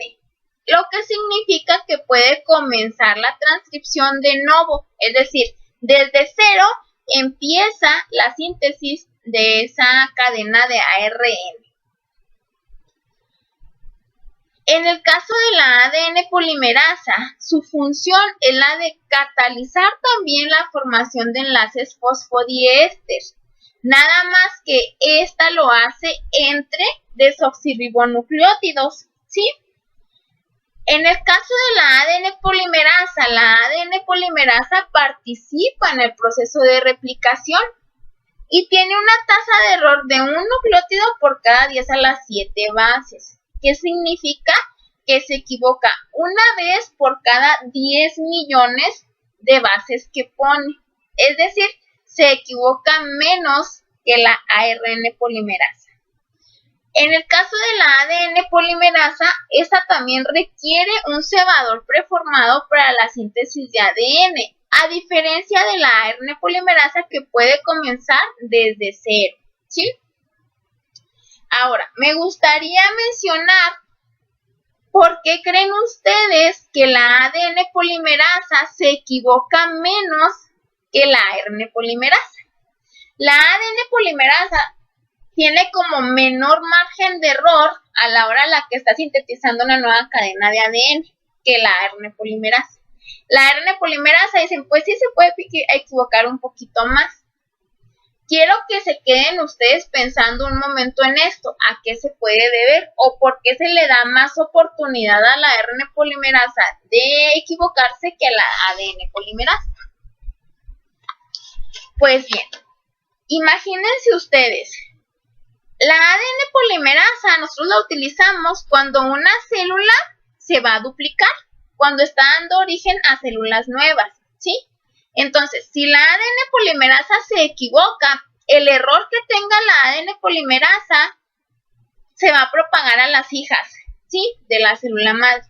lo que significa que puede comenzar la transcripción de novo, es decir, desde cero empieza la síntesis de esa cadena de ARN. En el caso de la ADN polimerasa, su función es la de catalizar también la formación de enlaces fosfodiéster. Nada más que esta lo hace entre desoxirribonucleótidos, ¿sí? En el caso de la ADN polimerasa participa en el proceso de replicación y tiene una tasa de error de un nucleótido por cada 10 a las 7 bases. ¿Qué significa? Que se equivoca una vez por cada 10 millones de bases que pone. Es decir, se equivoca menos que la ARN polimerasa. En el caso de la ADN polimerasa, esta también requiere un cebador preformado para la síntesis de ADN, a diferencia de la ARN polimerasa que puede comenzar desde cero, ¿sí? Ahora, me gustaría mencionar ¿Por qué creen ustedes que la ADN polimerasa se equivoca menos que la ARN polimerasa? La ADN polimerasa tiene como menor margen de error a la hora en la que está sintetizando una nueva cadena de ADN que la ARN polimerasa. La ARN polimerasa dicen, pues sí se puede equivocar un poquito más. Quiero que se queden ustedes pensando un momento en esto, a qué se puede deber o por qué se le da más oportunidad a la ARN polimerasa de equivocarse que a la ADN polimerasa. Pues bien, imagínense ustedes, la ADN polimerasa nosotros la utilizamos cuando una célula se va a duplicar, cuando está dando origen a células nuevas, ¿sí? Entonces, si la ADN polimerasa se equivoca, el error que tenga la ADN polimerasa se va a propagar a las hijas, ¿sí? De la célula madre.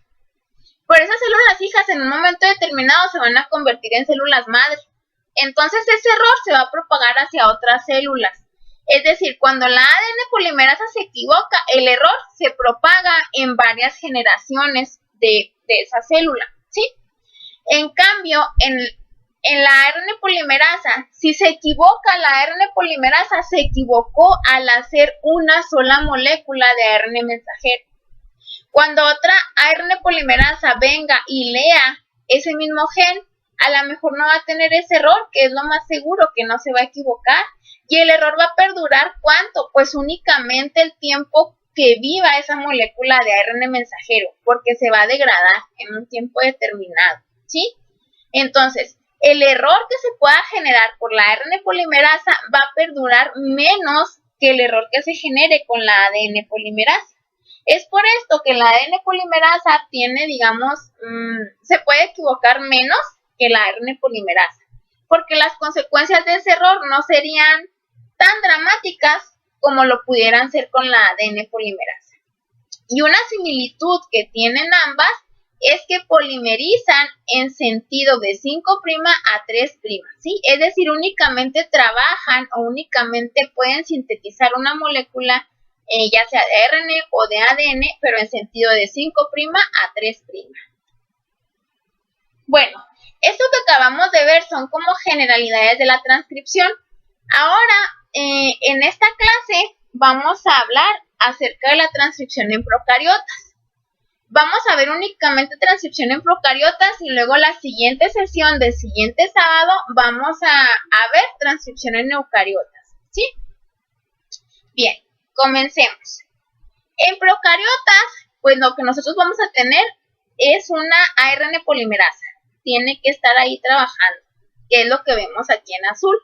Por esas células hijas en un momento determinado se van a convertir en células madre. Entonces, ese error se va a propagar hacia otras células. Es decir, cuando la ADN polimerasa se equivoca, el error se propaga en varias generaciones de esa célula, ¿sí? En cambio, en la ARN polimerasa, si se equivoca la ARN polimerasa, se equivocó al hacer una sola molécula de ARN mensajero. Cuando otra ARN polimerasa venga y lea ese mismo gen, a lo mejor no va a tener ese error, que es lo más seguro, que no se va a equivocar. Y el error va a perdurar, ¿cuánto? Pues únicamente el tiempo que viva esa molécula de ARN mensajero, porque se va a degradar en un tiempo determinado, ¿sí? Entonces, el error que se pueda generar por la ARN polimerasa va a perdurar menos que el error que se genere con la ADN polimerasa. Es por esto que la ADN polimerasa tiene, digamos, se puede equivocar menos que la ARN polimerasa, porque las consecuencias de ese error no serían tan dramáticas como lo pudieran ser con la ADN polimerasa. Y una similitud que tienen ambas es que polimerizan en sentido de 5' a 3', ¿sí? Es decir, únicamente trabajan o únicamente pueden sintetizar una molécula, ya sea de ARN o de ADN, pero en sentido de 5' a 3'. Bueno, esto que acabamos de ver son como generalidades de la transcripción. Ahora, en esta clase vamos a hablar acerca de la transcripción en procariotas. Vamos a ver únicamente transcripción en procariotas y luego la siguiente sesión del siguiente sábado vamos a ver transcripción en eucariotas, ¿sí? Bien, comencemos. En procariotas, pues lo que nosotros vamos a tener es una ARN polimerasa. Tiene que estar ahí trabajando, que es lo que vemos aquí en azul.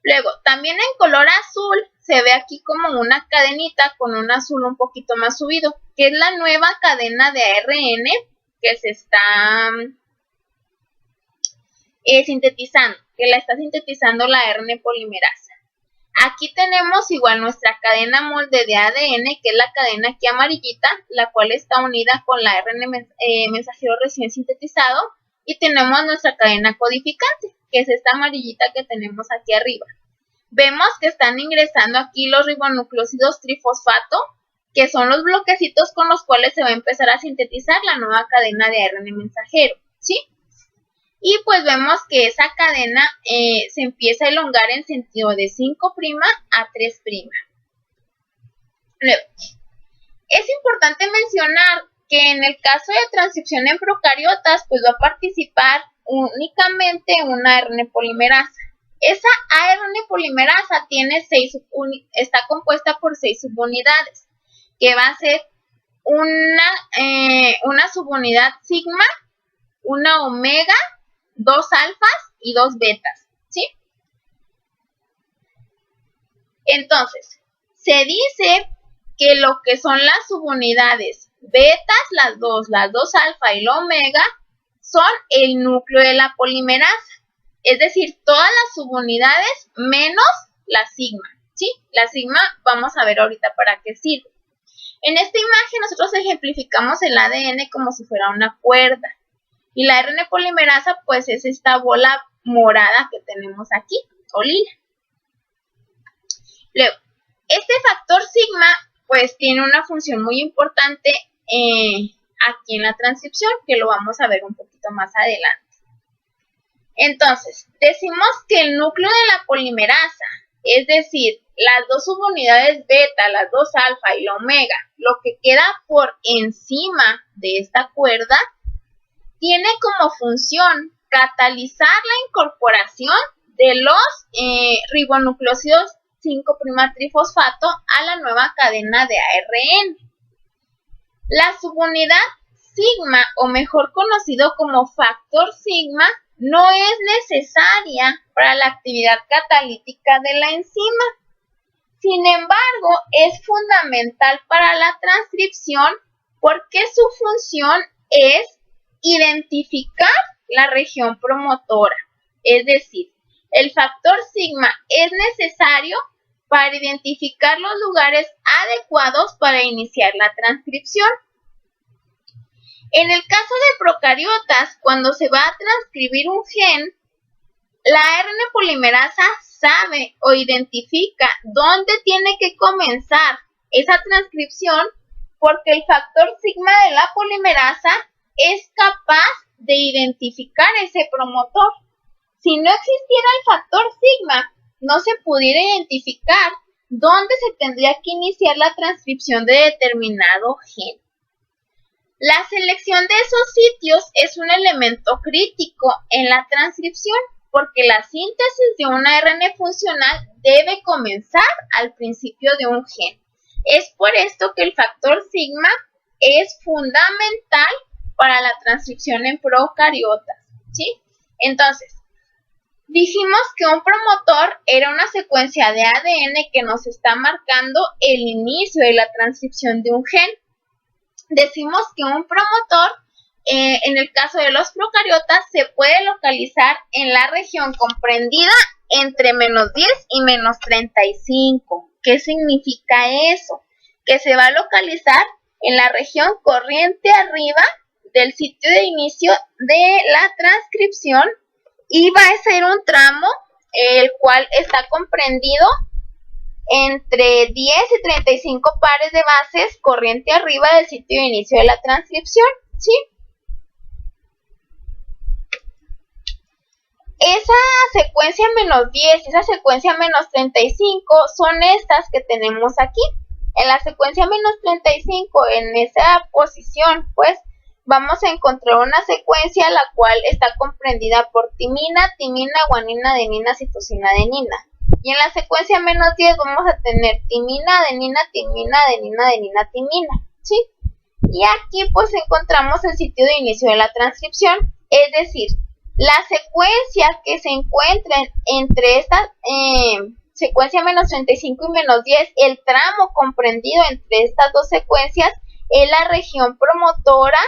Luego, también en color azul se ve aquí como una cadenita con un azul un poquito más subido, que es la nueva cadena de ARN que se está sintetizando, que la está sintetizando la ARN polimerasa. Aquí tenemos igual nuestra cadena molde de ADN, que es la cadena aquí amarillita, la cual está unida con la ARN mensajero recién sintetizado, y tenemos nuestra cadena codificante, que es esta amarillita que tenemos aquí arriba. Vemos que están ingresando aquí los ribonucleósidos trifosfato, que son los bloquecitos con los cuales se va a empezar a sintetizar la nueva cadena de ARN mensajero, ¿sí? Y pues vemos que esa cadena se empieza a elongar en sentido de 5' a 3'. Luego, es importante mencionar que en el caso de transcripción en procariotas, pues va a participar únicamente una ARN polimerasa. Esa ARN polimerasa está compuesta por 6 subunidades, que va a ser una subunidad sigma, una omega, 2 alfas y 2 betas, ¿sí? Entonces, se dice que lo que son las subunidades betas, las dos alfa y la omega, son el núcleo de la polimerasa. Es decir, todas las subunidades menos la sigma, ¿sí? La sigma vamos a ver ahorita para qué sirve. En esta imagen nosotros ejemplificamos el ADN como si fuera una cuerda. Y la ARN polimerasa pues es esta bola morada que tenemos aquí, o lila. Luego, este factor sigma pues tiene una función muy importante aquí en la transcripción, que lo vamos a ver un poquito más adelante. Entonces, decimos que el núcleo de la polimerasa, es decir, las dos subunidades beta, las dos alfa y la omega, lo que queda por encima de esta cuerda, tiene como función catalizar la incorporación de los ribonucleósidos 5'-trifosfato a la nueva cadena de ARN. La subunidad sigma, o mejor conocido como factor sigma, no es necesaria para la actividad catalítica de la enzima. Sin embargo, es fundamental para la transcripción porque su función es identificar la región promotora. Es decir, el factor sigma es necesario para identificar los lugares adecuados para iniciar la transcripción. En el caso de procariotas, cuando se va a transcribir un gen, la ARN polimerasa sabe o identifica dónde tiene que comenzar esa transcripción porque el factor sigma de la polimerasa es capaz de identificar ese promotor. Si no existiera el factor sigma, no se pudiera identificar dónde se tendría que iniciar la transcripción de determinado gen. La selección de esos sitios es un elemento crítico en la transcripción porque la síntesis de una ARN funcional debe comenzar al principio de un gen. Es por esto que el factor sigma es fundamental para la transcripción en procariotas, ¿sí? Entonces, dijimos que un promotor era una secuencia de ADN que nos está marcando el inicio de la transcripción de un gen. Decimos que un promotor, en el caso de los procariotas, se puede localizar en la región comprendida entre -10 y -35. ¿Qué significa eso? Que se va a localizar en la región corriente arriba del sitio de inicio de la transcripción y va a ser un tramo el cual está comprendido entre 10 y 35 pares de bases corriente arriba del sitio de inicio de la transcripción, ¿sí? Esa secuencia -10 y esa secuencia -35 son estas que tenemos aquí. En la secuencia -35, en esa posición, pues, vamos a encontrar una secuencia la cual está comprendida por timina, guanina, adenina, citosina, adenina. Y en la secuencia -10 vamos a tener timina, adenina, adenina, timina, ¿sí? Y aquí pues encontramos el sitio de inicio de la transcripción, es decir, las secuencias que se encuentran entre esta secuencia -35 y -10, el tramo comprendido entre estas dos secuencias es la región promotora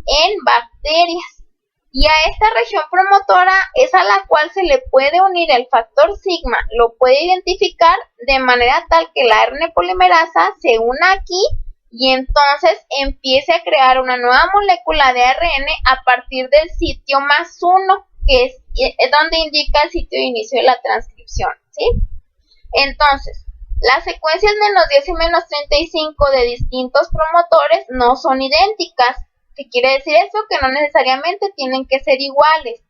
en bacterias. Y a esta región promotora es a la cual se le puede unir el factor sigma, lo puede identificar de manera tal que la ARN polimerasa se una aquí y entonces empiece a crear una nueva molécula de ARN a partir del sitio +1, que es donde indica el sitio de inicio de la transcripción, ¿sí? Entonces, las secuencias -10 y -35 de distintos promotores no son idénticas. ¿Qué quiere decir eso? Que no necesariamente tienen que ser iguales,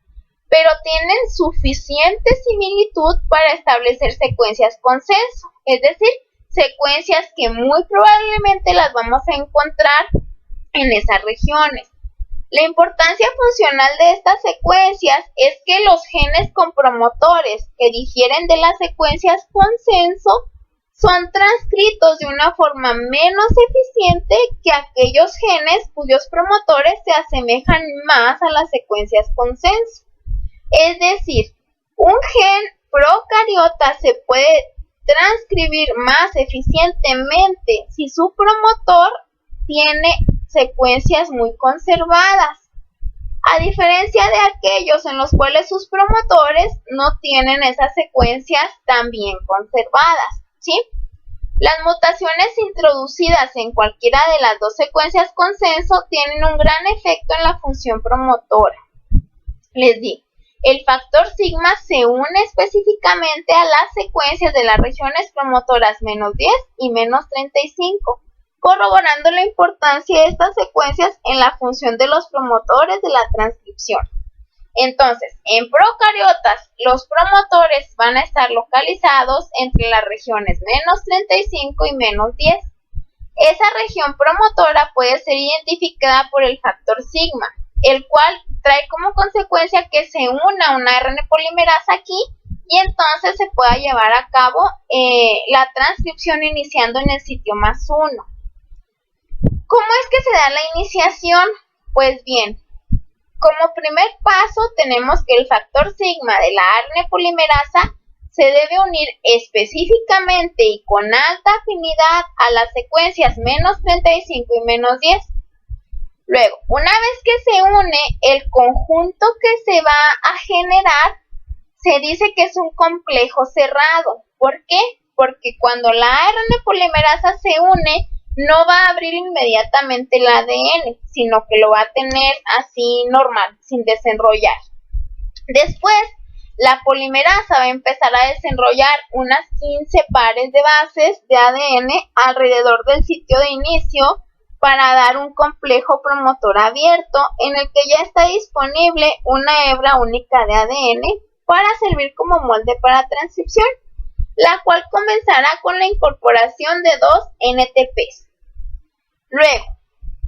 pero tienen suficiente similitud para establecer secuencias consenso, es decir, secuencias que muy probablemente las vamos a encontrar en esas regiones. La importancia funcional de estas secuencias es que los genes con promotores que difieren de las secuencias consenso son transcritos de una forma menos eficiente que aquellos genes cuyos promotores se asemejan más a las secuencias consenso. Es decir, un gen procariota se puede transcribir más eficientemente si su promotor tiene secuencias muy conservadas, a diferencia de aquellos en los cuales sus promotores no tienen esas secuencias tan bien conservadas, ¿sí? Las mutaciones introducidas en cualquiera de las dos secuencias consenso tienen un gran efecto en la función promotora. Les digo, el factor sigma se une específicamente a las secuencias de las regiones promotoras -10 y -35. corroborando la importancia de estas secuencias en la función de los promotores de la transcripción. Entonces, en procariotas, los promotores van a estar localizados entre las regiones -35 y -10. Esa región promotora puede ser identificada por el factor sigma, el cual trae como consecuencia que se una una ARN polimerasa aquí y entonces se pueda llevar a cabo la transcripción iniciando en el sitio +1. ¿Cómo es que se da la iniciación? Pues bien, como primer paso tenemos que el factor sigma de la ARN polimerasa se debe unir específicamente y con alta afinidad a las secuencias -35 y -10. Luego, una vez que se une, el conjunto que se va a generar se dice que es un complejo cerrado. ¿Por qué? Porque cuando la ARN polimerasa se une, no va a abrir inmediatamente el ADN, sino que lo va a tener así normal, sin desenrollar. Después, la polimerasa va a empezar a desenrollar unas 15 pares de bases de ADN alrededor del sitio de inicio para dar un complejo promotor abierto en el que ya está disponible una hebra única de ADN para servir como molde para transcripción, la cual comenzará con la incorporación de 2 NTPs. Luego,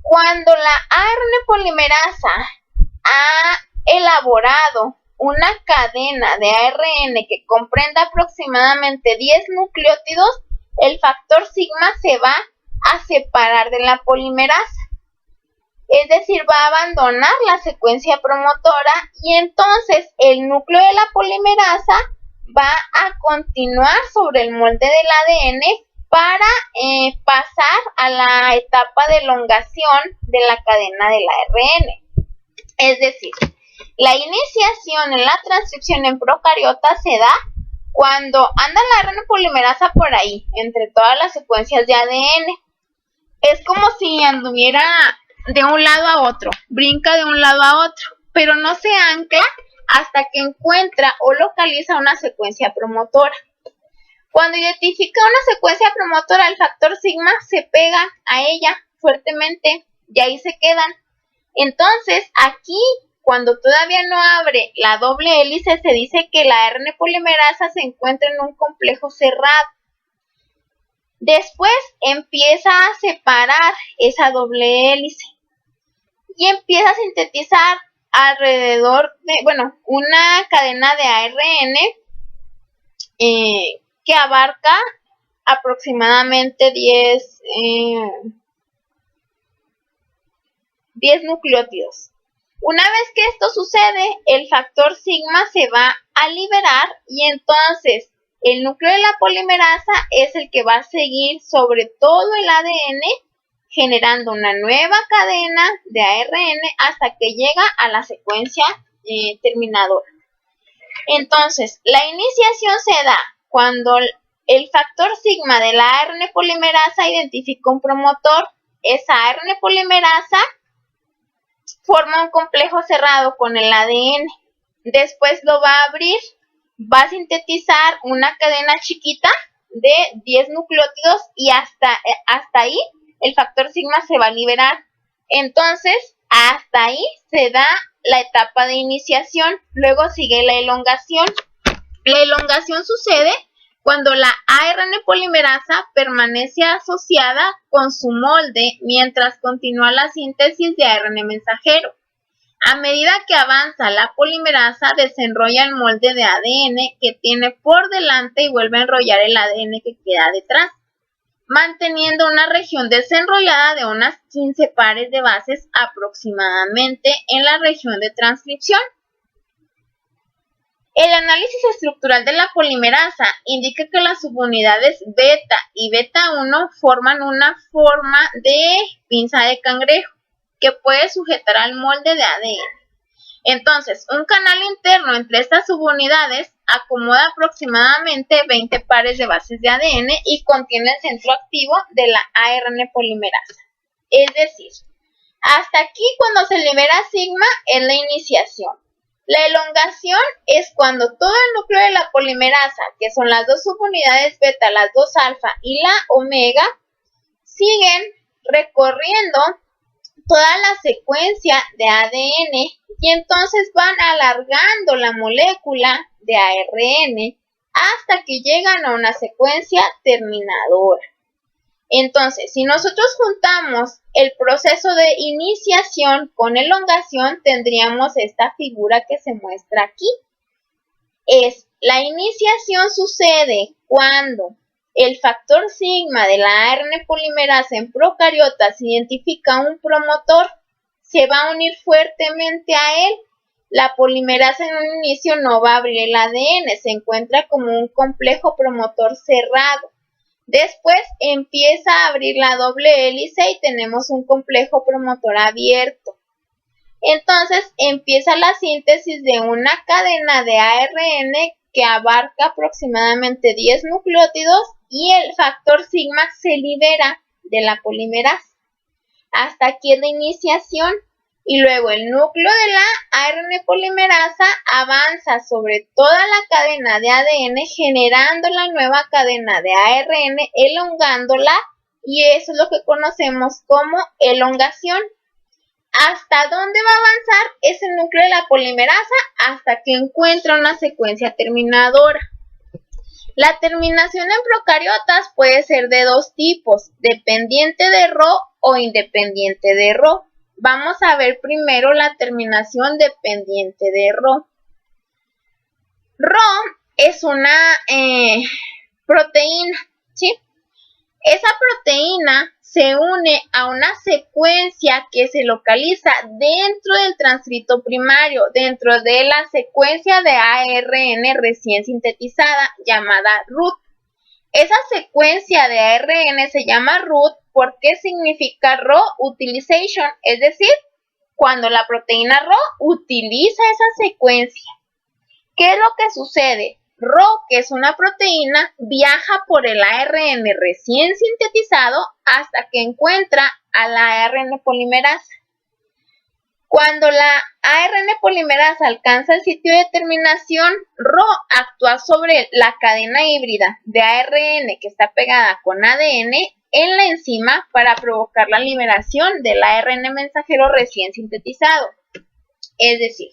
cuando la ARN polimerasa ha elaborado una cadena de ARN que comprenda aproximadamente 10 nucleótidos, el factor sigma se va a separar de la polimerasa. Es decir, va a abandonar la secuencia promotora y entonces el núcleo de la polimerasa va a continuar sobre el molde del ADN para pasar a la etapa de elongación de la cadena del ARN. Es decir, la iniciación en la transcripción en procariotas se da cuando anda la ARN polimerasa por ahí, entre todas las secuencias de ADN. Es como si anduviera de un lado a otro, brinca de un lado a otro, pero no se ancla hasta que encuentra o localiza una secuencia promotora. Cuando identifica una secuencia promotora, el factor sigma se pega a ella fuertemente y ahí se quedan. Entonces, aquí, cuando todavía no abre la doble hélice, se dice que la ARN polimerasa se encuentra en un complejo cerrado. Después empieza a separar esa doble hélice y empieza a sintetizar alrededor de, una cadena de ARN que abarca aproximadamente 10 nucleótidos. Una vez que esto sucede, el factor sigma se va a liberar y entonces el núcleo de la polimerasa es el que va a seguir sobre todo el ADN, generando una nueva cadena de ARN hasta que llega a la secuencia terminadora. Entonces, la iniciación se da cuando el factor sigma de la ARN polimerasa identifica un promotor. Esa ARN polimerasa forma un complejo cerrado con el ADN. Después lo va a abrir, va a sintetizar una cadena chiquita de 10 nucleótidos y hasta ahí el factor sigma se va a liberar. Entonces, hasta ahí se da la etapa de iniciación. Luego sigue la elongación. La elongación sucede cuando la ARN polimerasa permanece asociada con su molde mientras continúa la síntesis de ARN mensajero. A medida que avanza la polimerasa, desenrolla el molde de ADN que tiene por delante y vuelve a enrollar el ADN que queda detrás, manteniendo una región desenrollada de unas 15 pares de bases aproximadamente en la región de transcripción. El análisis estructural de la polimerasa indica que las subunidades beta y beta 1 forman una forma de pinza de cangrejo que puede sujetar al molde de ADN. Entonces, un canal interno entre estas subunidades acomoda aproximadamente 20 pares de bases de ADN y contiene el centro activo de la ARN polimerasa. Es decir, hasta aquí cuando se libera sigma es la iniciación. La elongación es cuando todo el núcleo de la polimerasa, que son las dos subunidades beta, las dos alfa y la omega, siguen recorriendo toda la secuencia de ADN y entonces van alargando la molécula de ARN hasta que llegan a una secuencia terminadora. Entonces, si nosotros juntamos el proceso de iniciación con elongación, tendríamos esta figura que se muestra aquí. La iniciación sucede cuando el factor sigma de la ARN polimerasa en procariotas identifica un promotor, se va a unir fuertemente a él. La polimerasa en un inicio no va a abrir el ADN, se encuentra como un complejo promotor cerrado. Después empieza a abrir la doble hélice y tenemos un complejo promotor abierto. Entonces empieza la síntesis de una cadena de ARN que abarca aproximadamente 10 nucleótidos y el factor sigma se libera de la polimerasa. Hasta aquí es la iniciación y luego el núcleo de la ARN polimerasa avanza sobre toda la cadena de ADN generando la nueva cadena de ARN, elongándola y eso es lo que conocemos como elongación. ¿Hasta dónde va a avanzar ese núcleo de la polimerasa? Hasta que encuentra una secuencia terminadora. La terminación en procariotas puede ser de dos tipos, dependiente de Rho o independiente de Rho. Vamos a ver primero la terminación dependiente de Rho. Rho es una proteína, ¿sí? Esa proteína se une a una secuencia que se localiza dentro del transcrito primario, dentro de la secuencia de ARN recién sintetizada llamada RUT. Esa secuencia de ARN se llama RUT porque significa Rho Utilization, es decir, cuando la proteína Rho utiliza esa secuencia. ¿Qué es lo que sucede? Rho, que es una proteína, viaja por el ARN recién sintetizado hasta que encuentra a la ARN polimerasa. Cuando la ARN polimerasa alcanza el sitio de terminación, Rho actúa sobre la cadena híbrida de ARN que está pegada con ADN en la enzima para provocar la liberación del ARN mensajero recién sintetizado. Es decir,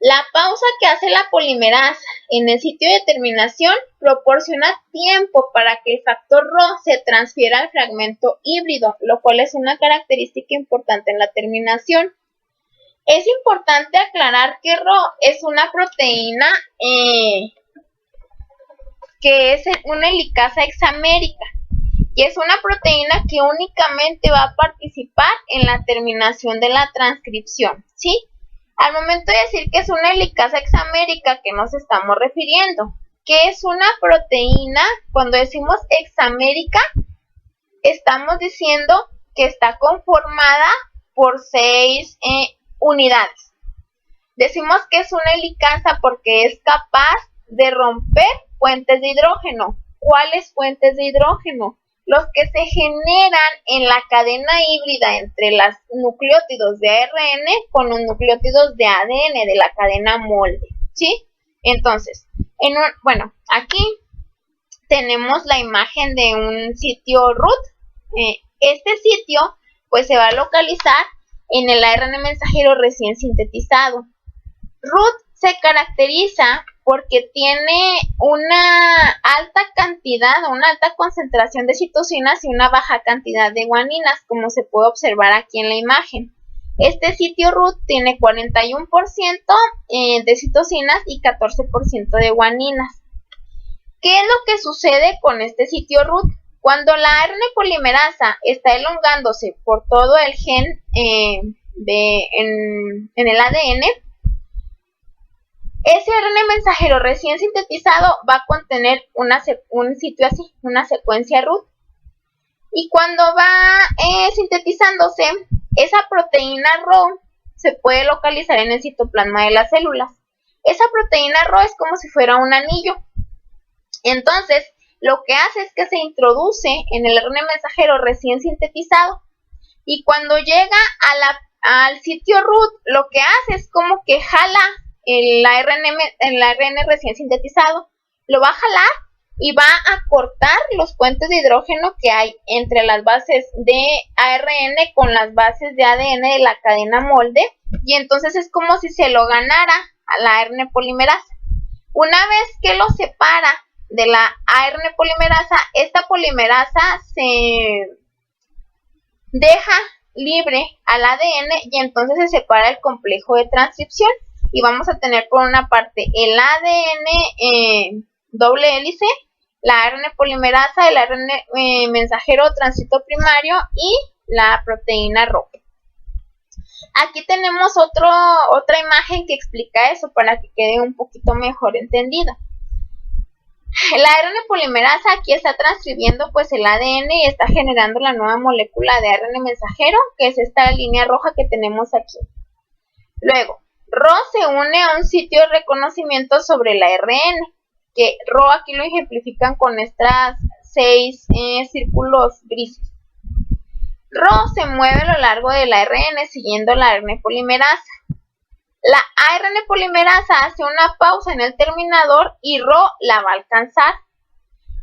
la pausa que hace la polimerasa en el sitio de terminación proporciona tiempo para que el factor Rho se transfiera al fragmento híbrido, lo cual es una característica importante en la terminación. Es importante aclarar que Rho es una proteína que es una helicasa hexamérica y es una proteína que únicamente va a participar en la terminación de la transcripción, ¿sí? Al momento de decir que es una helicasa hexamérica, ¿a qué nos estamos refiriendo? Que es una proteína, cuando decimos hexamérica, estamos diciendo que está conformada por 6 unidades. Decimos que es una helicasa porque es capaz de romper puentes de hidrógeno. ¿Cuáles puentes de hidrógeno? Los que se generan en la cadena híbrida entre los nucleótidos de ARN con los nucleótidos de ADN de la cadena molde, ¿sí? Entonces, aquí tenemos la imagen de un sitio RUT. Este sitio, pues, se va a localizar en el ARN mensajero recién sintetizado. RUT se caracteriza porque tiene una alta cantidad, una alta concentración de citosinas y una baja cantidad de guaninas, como se puede observar aquí en la imagen. Este sitio RUT tiene 41% de citosinas y 14% de guaninas. ¿Qué es lo que sucede con este sitio RUT? Cuando la ARN polimerasa está elongándose por todo el gen en el ADN, ese ARN mensajero recién sintetizado va a contener un sitio así, una secuencia RUT. Y cuando va sintetizándose, esa proteína Rho se puede localizar en el citoplasma de las células. Esa proteína Rho es como si fuera un anillo. Entonces, lo que hace es que se introduce en el ARN mensajero recién sintetizado. Y cuando llega al sitio RUT, lo que hace es como que jala el ARN recién sintetizado, lo va a jalar y va a cortar los puentes de hidrógeno que hay entre las bases de ARN con las bases de ADN de la cadena molde, y entonces es como si se lo ganara a la ARN polimerasa. Una vez que lo separa de la ARN polimerasa, esta polimerasa se deja libre al ADN y entonces se separa el complejo de transcripción y vamos a tener por una parte el ADN doble hélice, la ARN polimerasa, el ARN mensajero tránsito primario y la proteína Rho. Aquí tenemos otra imagen que explica eso para que quede un poquito mejor entendido. La ARN polimerasa aquí está transcribiendo pues el ADN y está generando la nueva molécula de ARN mensajero, que es esta línea roja que tenemos aquí. Luego, Rho se une a un sitio de reconocimiento sobre el ARN, que Rho aquí lo ejemplifican con estas 6 círculos grises. Rho se mueve a lo largo del ARN siguiendo la ARN polimerasa. La ARN polimerasa hace una pausa en el terminador y Rho la va a alcanzar.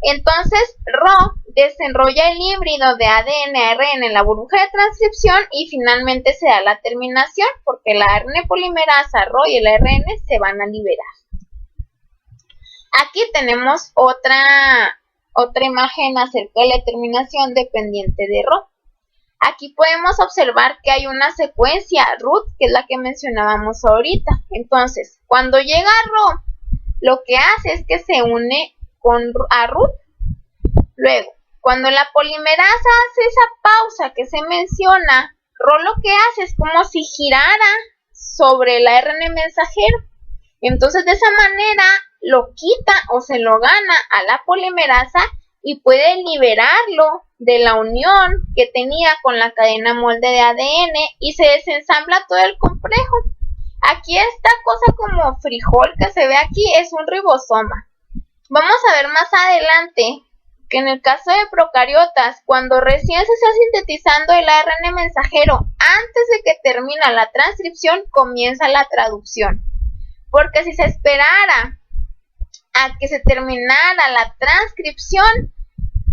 Entonces, Rho desenrolla el híbrido de ADN-ARN en la burbuja de transcripción y finalmente se da la terminación porque la ARN polimerasa, Rho y el ARN se van a liberar. Aquí tenemos otra imagen acerca de la terminación dependiente de Rho. Aquí podemos observar que hay una secuencia root, que es la que mencionábamos ahorita. Entonces, cuando llega Rho, lo que hace es que se une a root. Luego, cuando la polimerasa hace esa pausa que se menciona, Rho lo que hace es como si girara sobre el ARN mensajero. Entonces, de esa manera, lo quita o se lo gana a la polimerasa y puede liberarlo de la unión que tenía con la cadena molde de ADN y se desensambla todo el complejo. Aquí esta cosa como frijol que se ve aquí es un ribosoma. Vamos a ver más adelante que en el caso de procariotas, cuando recién se está sintetizando el ARN mensajero, antes de que termina la transcripción, comienza la traducción. Porque si se esperara a que se terminara la transcripción,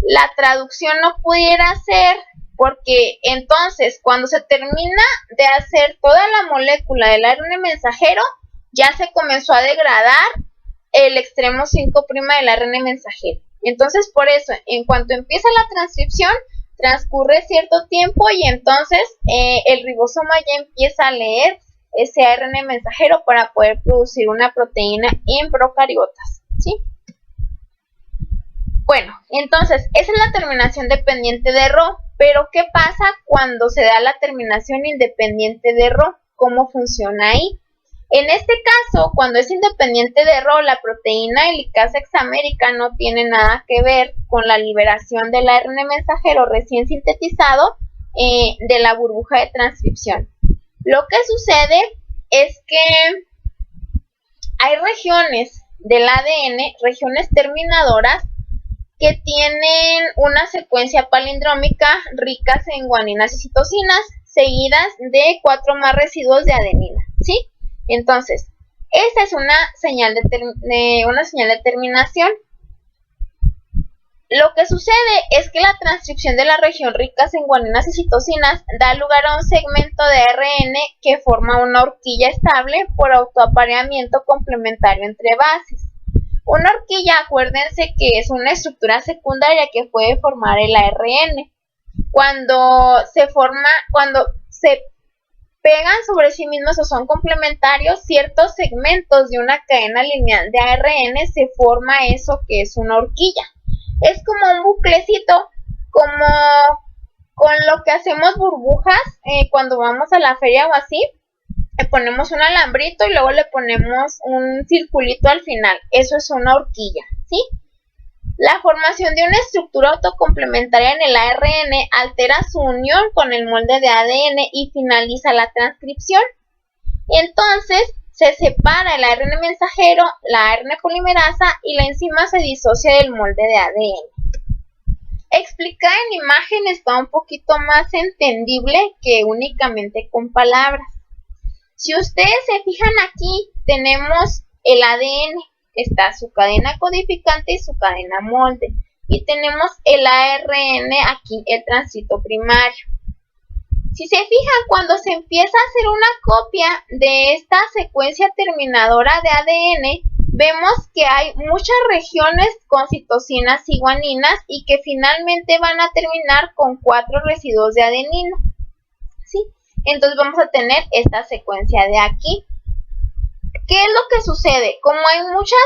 la traducción no pudiera ser, porque entonces cuando se termina de hacer toda la molécula del ARN mensajero, ya se comenzó a degradar el extremo 5' del ARN mensajero. Entonces, por eso, en cuanto empieza la transcripción, transcurre cierto tiempo y entonces el ribosoma ya empieza a leer ese ARN mensajero para poder producir una proteína en procariotas, ¿sí? Bueno, entonces, esa es la terminación dependiente de Rho, pero ¿qué pasa cuando se da la terminación independiente de Rho? ¿Cómo funciona ahí? En este caso, cuando es independiente de Rho, la proteína helicasa hexamérica no tiene nada que ver con la liberación del ARN mensajero recién sintetizado de la burbuja de transcripción. Lo que sucede es que hay regiones del ADN, regiones terminadoras, que tienen una secuencia palindrómica ricas en guaninas y citosinas, seguidas de 4 más residuos de adenina, ¿sí? Entonces, esta es una señal de terminación. Lo que sucede es que la transcripción de la región ricas en guaninas y citosinas da lugar a un segmento de ARN que forma una horquilla estable por autoapareamiento complementario entre bases. Una horquilla, acuérdense que es una estructura secundaria que puede formar el ARN. Cuando se pegan sobre sí mismos o son complementarios, ciertos segmentos de una cadena lineal de ARN se forma eso que es una horquilla. Es como un buclecito, como con lo que hacemos burbujas cuando vamos a la feria o así. Le ponemos un alambrito y luego le ponemos un circulito al final. Eso es una horquilla, ¿sí? La formación de una estructura autocomplementaria en el ARN altera su unión con el molde de ADN y finaliza la transcripción. Entonces, se separa el ARN mensajero, la ARN polimerasa y la enzima se disocia del molde de ADN. Explicar en imagen está un poquito más entendible que únicamente con palabras. Si ustedes se fijan aquí, tenemos el ADN. está su cadena codificante y su cadena molde. Y tenemos el ARN aquí, el transcrito primario. Si se fijan, cuando se empieza a hacer una copia de esta secuencia terminadora de ADN, vemos que hay muchas regiones con citosinas y guaninas y que finalmente van a terminar con 4 residuos de adenino. ¿Sí? Entonces vamos a tener esta secuencia de aquí. ¿Qué es lo que sucede? Como hay muchas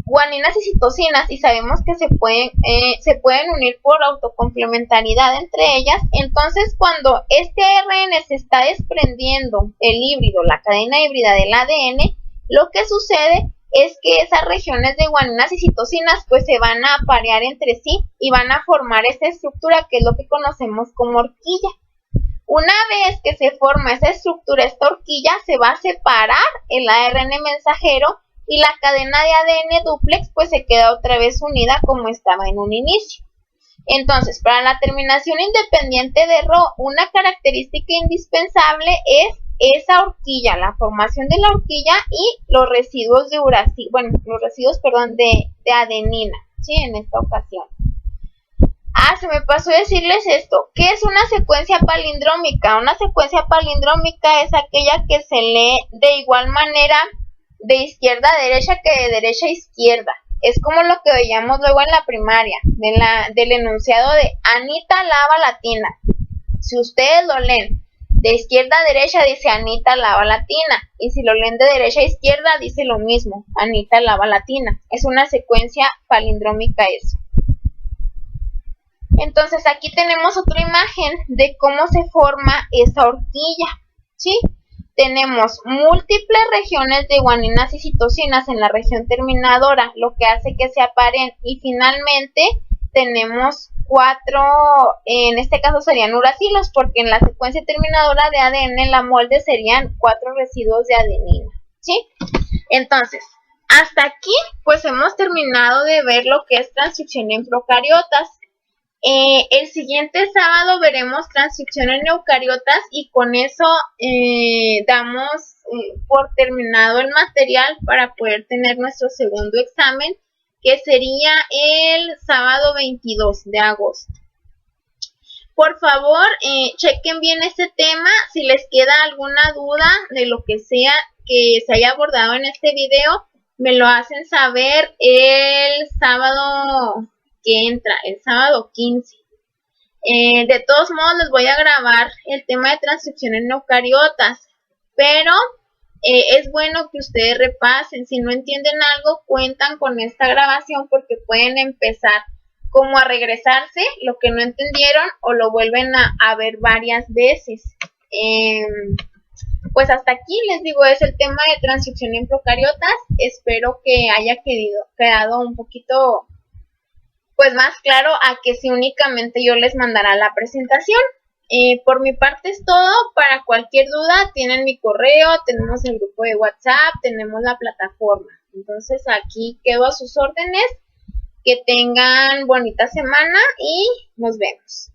guaninas y citosinas y sabemos que se pueden unir por autocomplementariedad entre ellas, entonces cuando este ARN se está desprendiendo el híbrido, la cadena híbrida del ADN, lo que sucede es que esas regiones de guaninas y citosinas pues se van a aparear entre sí y van a formar esta estructura que es lo que conocemos como horquilla. Una vez que se forma esa estructura, esta horquilla, se va a separar el ARN mensajero y la cadena de ADN dúplex pues se queda otra vez unida como estaba en un inicio. Entonces, para la terminación independiente de Rho, una característica indispensable es esa horquilla, la formación de la horquilla y los residuos de uracilo, de adenina, ¿sí? En esta ocasión. Se me pasó decirles esto. ¿Qué es una secuencia palindrómica? Una secuencia palindrómica es aquella que se lee de igual manera de izquierda a derecha que de derecha a izquierda. Es como lo que veíamos luego en la primaria, del enunciado de Anita lava la tina. Si ustedes lo leen de izquierda a derecha, dice Anita lava la tina. Y si lo leen de derecha a izquierda, dice lo mismo, Anita lava la tina. Es una secuencia palindrómica eso. Entonces aquí tenemos otra imagen de cómo se forma esa horquilla, ¿sí? Tenemos múltiples regiones de guaninas y citosinas en la región terminadora, lo que hace que se aparen, y finalmente tenemos 4, en este caso serían uracilos, porque en la secuencia terminadora de ADN en la molde serían 4 residuos de adenina, ¿sí? Entonces, hasta aquí pues hemos terminado de ver lo que es transcripción en procariotas. El siguiente sábado veremos transcripción en eucariotas y con eso damos por terminado el material para poder tener nuestro segundo examen, que sería el sábado 22 de agosto. Por favor, chequen bien este tema. Si les queda alguna duda de lo que sea que se haya abordado en este video, me lo hacen saber el sábado que entra, el sábado 15. De todos modos les voy a grabar el tema de transcripción en eucariotas, pero es bueno que ustedes repasen. Si no entienden algo, cuentan con esta grabación porque pueden empezar como a regresarse lo que no entendieron o lo vuelven a ver varias veces. Pues hasta aquí les digo, es el tema de transcripción en procariotas. Espero que haya quedado un poquito pues más claro a que si únicamente yo les mandara la presentación. Por mi parte es todo. Para cualquier duda tienen mi correo, tenemos el grupo de WhatsApp, tenemos la plataforma. Entonces aquí quedo a sus órdenes. Que tengan bonita semana y nos vemos.